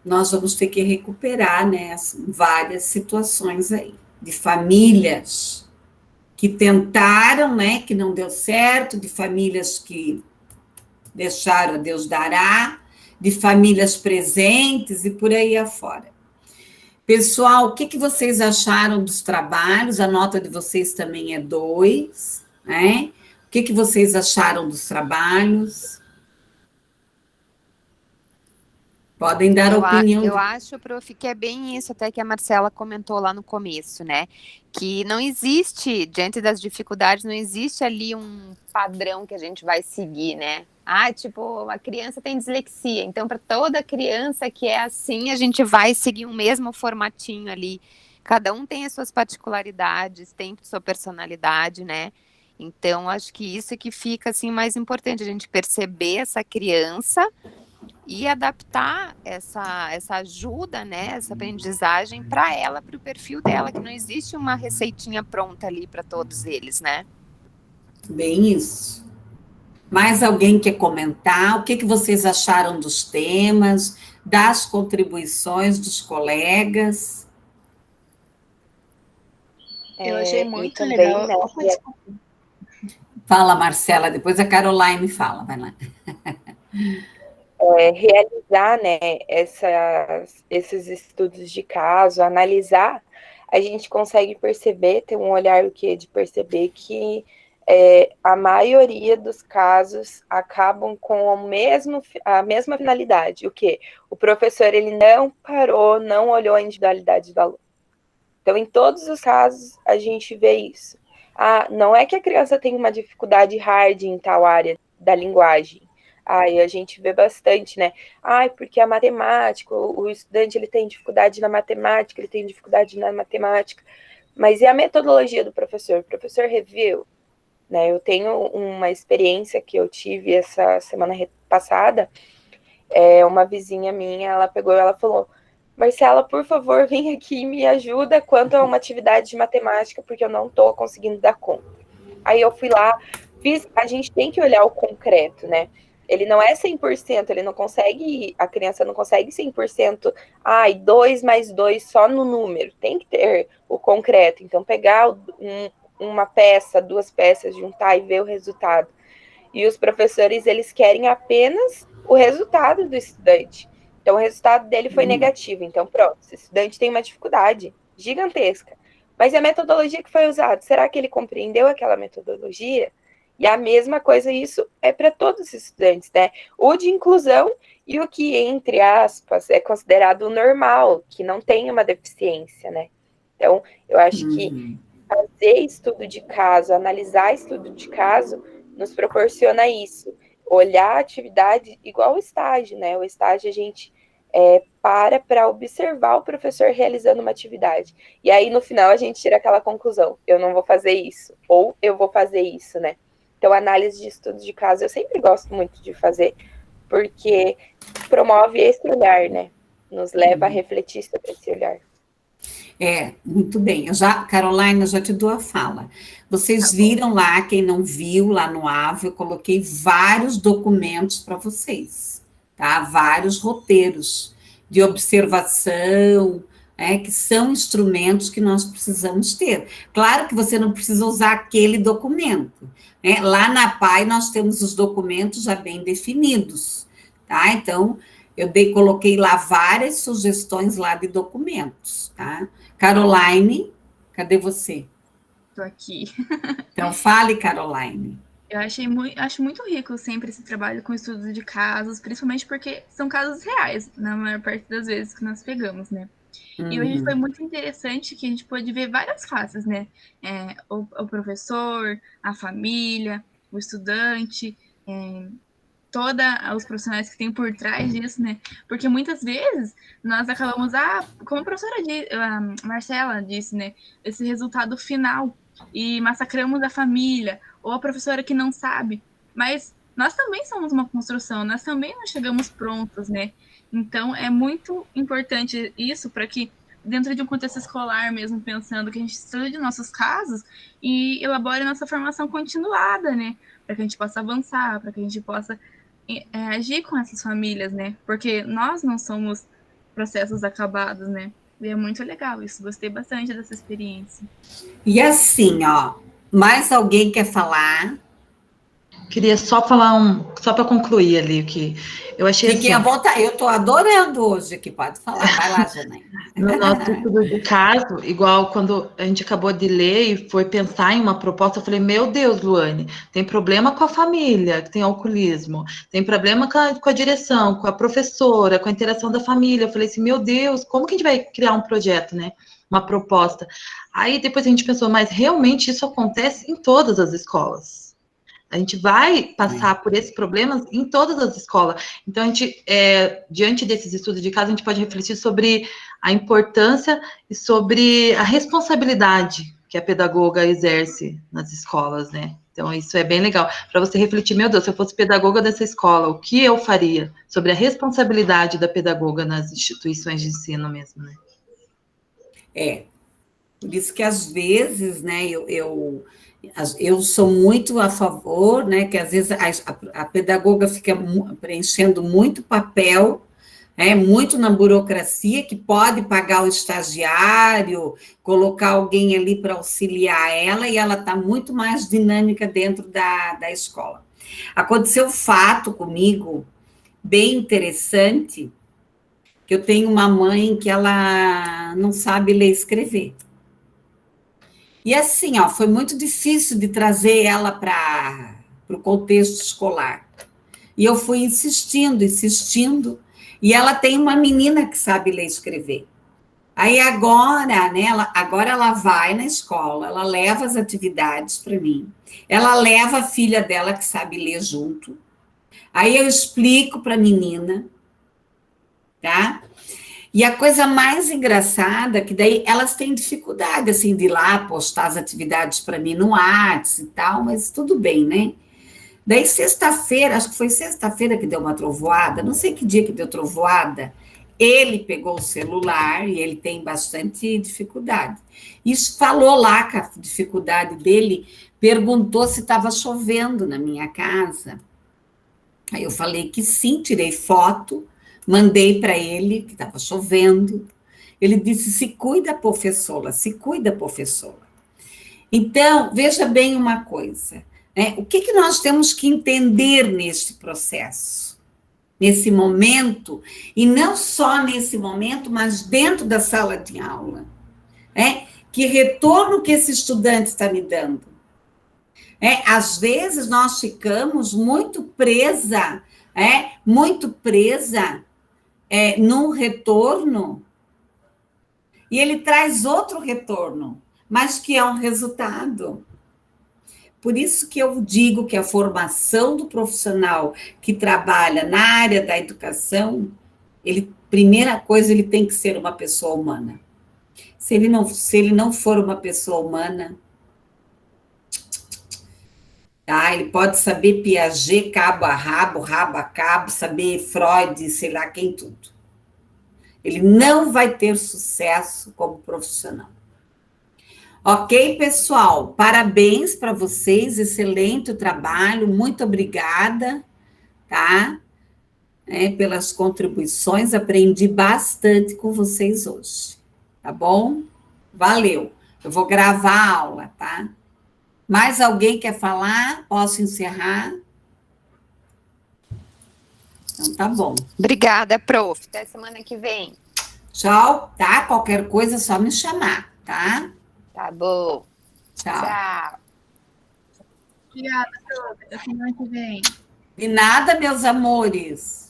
nós vamos ter que recuperar, né, várias situações aí, de famílias que tentaram, né, que não deu certo, de famílias que deixaram a Deus dará, de famílias presentes e por aí afora. Pessoal, o que vocês acharam dos trabalhos? A nota de vocês também é 2, né? O que vocês acharam dos trabalhos? Podem dar opinião. Eu acho, prof, que é bem isso até que a Marcela comentou lá no começo, né? Que não existe, diante das dificuldades, não existe ali um padrão que a gente vai seguir, né? Tipo, a criança tem dislexia, então para toda criança que é assim, a gente vai seguir um mesmo formatinho ali. Cada um tem as suas particularidades, tem sua personalidade, né? Então, acho que isso que fica, assim, mais importante, a gente perceber essa criança e adaptar essa ajuda, né, essa aprendizagem para ela, para o perfil dela, que não existe uma receitinha pronta ali para todos eles, né? Bem isso. Mais alguém quer comentar? O que vocês acharam dos temas, das contribuições dos colegas? Eu achei muito também, legal. né, Opa, desculpa. Fala, Marcela, depois a Caroline fala, vai lá. Realizar, né, esses estudos de caso, analisar, a gente consegue perceber, ter um olhar de perceber que a maioria dos casos acabam com a mesma finalidade. O quê? O professor, ele não parou, não olhou a individualidade do aluno. Então, em todos os casos, a gente vê isso. Não é que a criança tem uma dificuldade hard em tal área da linguagem. E a gente vê bastante, né? Porque a matemática, o estudante, ele tem dificuldade na matemática, ele tem dificuldade na matemática. Mas e a metodologia do professor? O professor reviu? né? Eu tenho uma experiência que eu tive essa semana passada, uma vizinha minha, ela pegou e ela falou: Marcela, por favor, vem aqui e me ajuda quanto a uma atividade de matemática, porque eu não estou conseguindo dar conta. Aí eu fui lá, a gente tem que olhar o concreto, né? Ele não é 100%, ele não consegue, a criança não consegue 100%, 2 mais 2 só no número, tem que ter o concreto. Então, pegar uma peça, 2 peças, juntar e ver o resultado. E os professores, eles querem apenas o resultado do estudante. Então, o resultado dele foi negativo. Então, pronto, esse estudante tem uma dificuldade gigantesca. Mas a metodologia que foi usada, será que ele compreendeu aquela metodologia? E a mesma coisa, isso é para todos os estudantes, né? O de inclusão e o que, entre aspas, é considerado normal, que não tem uma deficiência, né? Então, eu acho que fazer estudo de caso, analisar estudo de caso, nos proporciona isso. Olhar a atividade igual o estágio, né? O estágio a gente para observar o professor realizando uma atividade. E aí, no final, a gente tira aquela conclusão: eu não vou fazer isso, ou eu vou fazer isso, né? Então, análise de estudo de caso eu sempre gosto muito de fazer, porque promove esse olhar, né? Nos leva a refletir sobre esse olhar. Muito bem. Caroline, eu já te dou a fala. Vocês viram lá, quem não viu, lá no AVE, eu coloquei vários documentos para vocês, tá? Vários roteiros de observação, que são instrumentos que nós precisamos ter. Claro que você não precisa usar aquele documento, né? Lá na PAI nós temos os documentos já bem definidos, tá? Então, coloquei lá várias sugestões lá de documentos, tá? Caroline, cadê você? Estou aqui. Então, fale, Caroline. Eu acho muito rico sempre esse trabalho com estudo de casos, principalmente porque são casos reais, na maior parte das vezes que nós pegamos, né? E hoje foi muito interessante que a gente pôde ver várias faces, né? O professor, a família, o estudante, todos os profissionais que tem por trás disso, né? Porque muitas vezes nós acabamos, como a professora a Marcela disse, né? Esse resultado final, e massacramos a família, ou a professora que não sabe. Mas nós também somos uma construção, nós também não chegamos prontos, né? Então, é muito importante isso para que, dentro de um contexto escolar mesmo, pensando que a gente estude nossos casos e elabore nossa formação continuada, né? Para que a gente possa avançar, para que a gente possa agir com essas famílias, né? Porque nós não somos processos acabados, né? E é muito legal isso, gostei bastante dessa experiência. E assim, mais alguém quer falar? Queria só falar só para concluir ali o que eu achei. Fiquem à vontade, eu estou adorando hoje que pode falar. Vai lá, Janaína. No nosso estudo de caso, igual quando a gente acabou de ler e foi pensar em uma proposta, eu falei: meu Deus, Luane, tem problema com a família que tem alcoolismo, tem problema com a direção, com a professora, com a interação da família. Eu falei assim: meu Deus, como que a gente vai criar um projeto, né? Uma proposta. Aí depois a gente pensou: mas realmente isso acontece em todas as escolas. A gente vai passar por esses problemas em todas as escolas. Então, a gente, diante desses estudos de caso, a gente pode refletir sobre a importância e sobre a responsabilidade que a pedagoga exerce nas escolas, né? Então, isso é bem legal. Para você refletir: meu Deus, se eu fosse pedagoga dessa escola, o que eu faria? Sobre a responsabilidade da pedagoga nas instituições de ensino mesmo, né? Por isso que, às vezes, né, eu sou muito a favor, né, que às vezes a pedagoga fica preenchendo muito papel, muito na burocracia, que pode pagar o estagiário, colocar alguém ali para auxiliar ela, e ela está muito mais dinâmica dentro da escola. Aconteceu um fato comigo, bem interessante, que eu tenho uma mãe que ela não sabe ler e escrever. E assim, foi muito difícil de trazer ela para o contexto escolar. E eu fui insistindo, e ela tem uma menina que sabe ler e escrever. Aí agora, né, agora ela vai na escola, ela leva as atividades para mim, ela leva a filha dela que sabe ler junto, aí eu explico para a menina, tá? E a coisa mais engraçada é que daí elas têm dificuldade, assim, de ir lá postar as atividades para mim no Whats e tal, mas tudo bem, né? Daí sexta-feira, acho que foi sexta-feira que deu uma trovoada, não sei que dia que deu trovoada, ele pegou o celular e ele tem bastante dificuldade. Isso falou lá com a dificuldade dele, perguntou se estava chovendo na minha casa. Aí eu falei que sim, tirei foto, mandei para ele que estava chovendo. Ele disse: se cuida, professora, se cuida, professora. Então, veja bem uma coisa, né? O que nós temos que entender neste processo, nesse momento, e não só nesse momento, mas dentro da sala de aula, né? Que retorno que esse estudante está me dando? Às vezes nós ficamos muito presa num retorno, e ele traz outro retorno, mas que é um resultado. Por isso que eu digo que a formação do profissional que trabalha na área da educação, primeira coisa, ele tem que ser uma pessoa humana. Se ele não for uma pessoa humana, tá? Ele pode saber Piaget, cabo a rabo, rabo a cabo, saber Freud, sei lá quem tudo. Ele não vai ter sucesso como profissional. Ok, pessoal? Parabéns para vocês, excelente o trabalho, muito obrigada, tá? Pelas contribuições, aprendi bastante com vocês hoje, tá bom? Valeu. Eu vou gravar a aula, tá? Mais alguém quer falar? Posso encerrar? Então, tá bom. Obrigada, prof. Até semana que vem. Tchau, tá? Qualquer coisa é só me chamar, tá? Tá bom. Tchau. Tchau. Obrigada, prof. Até semana que vem. De nada, meus amores.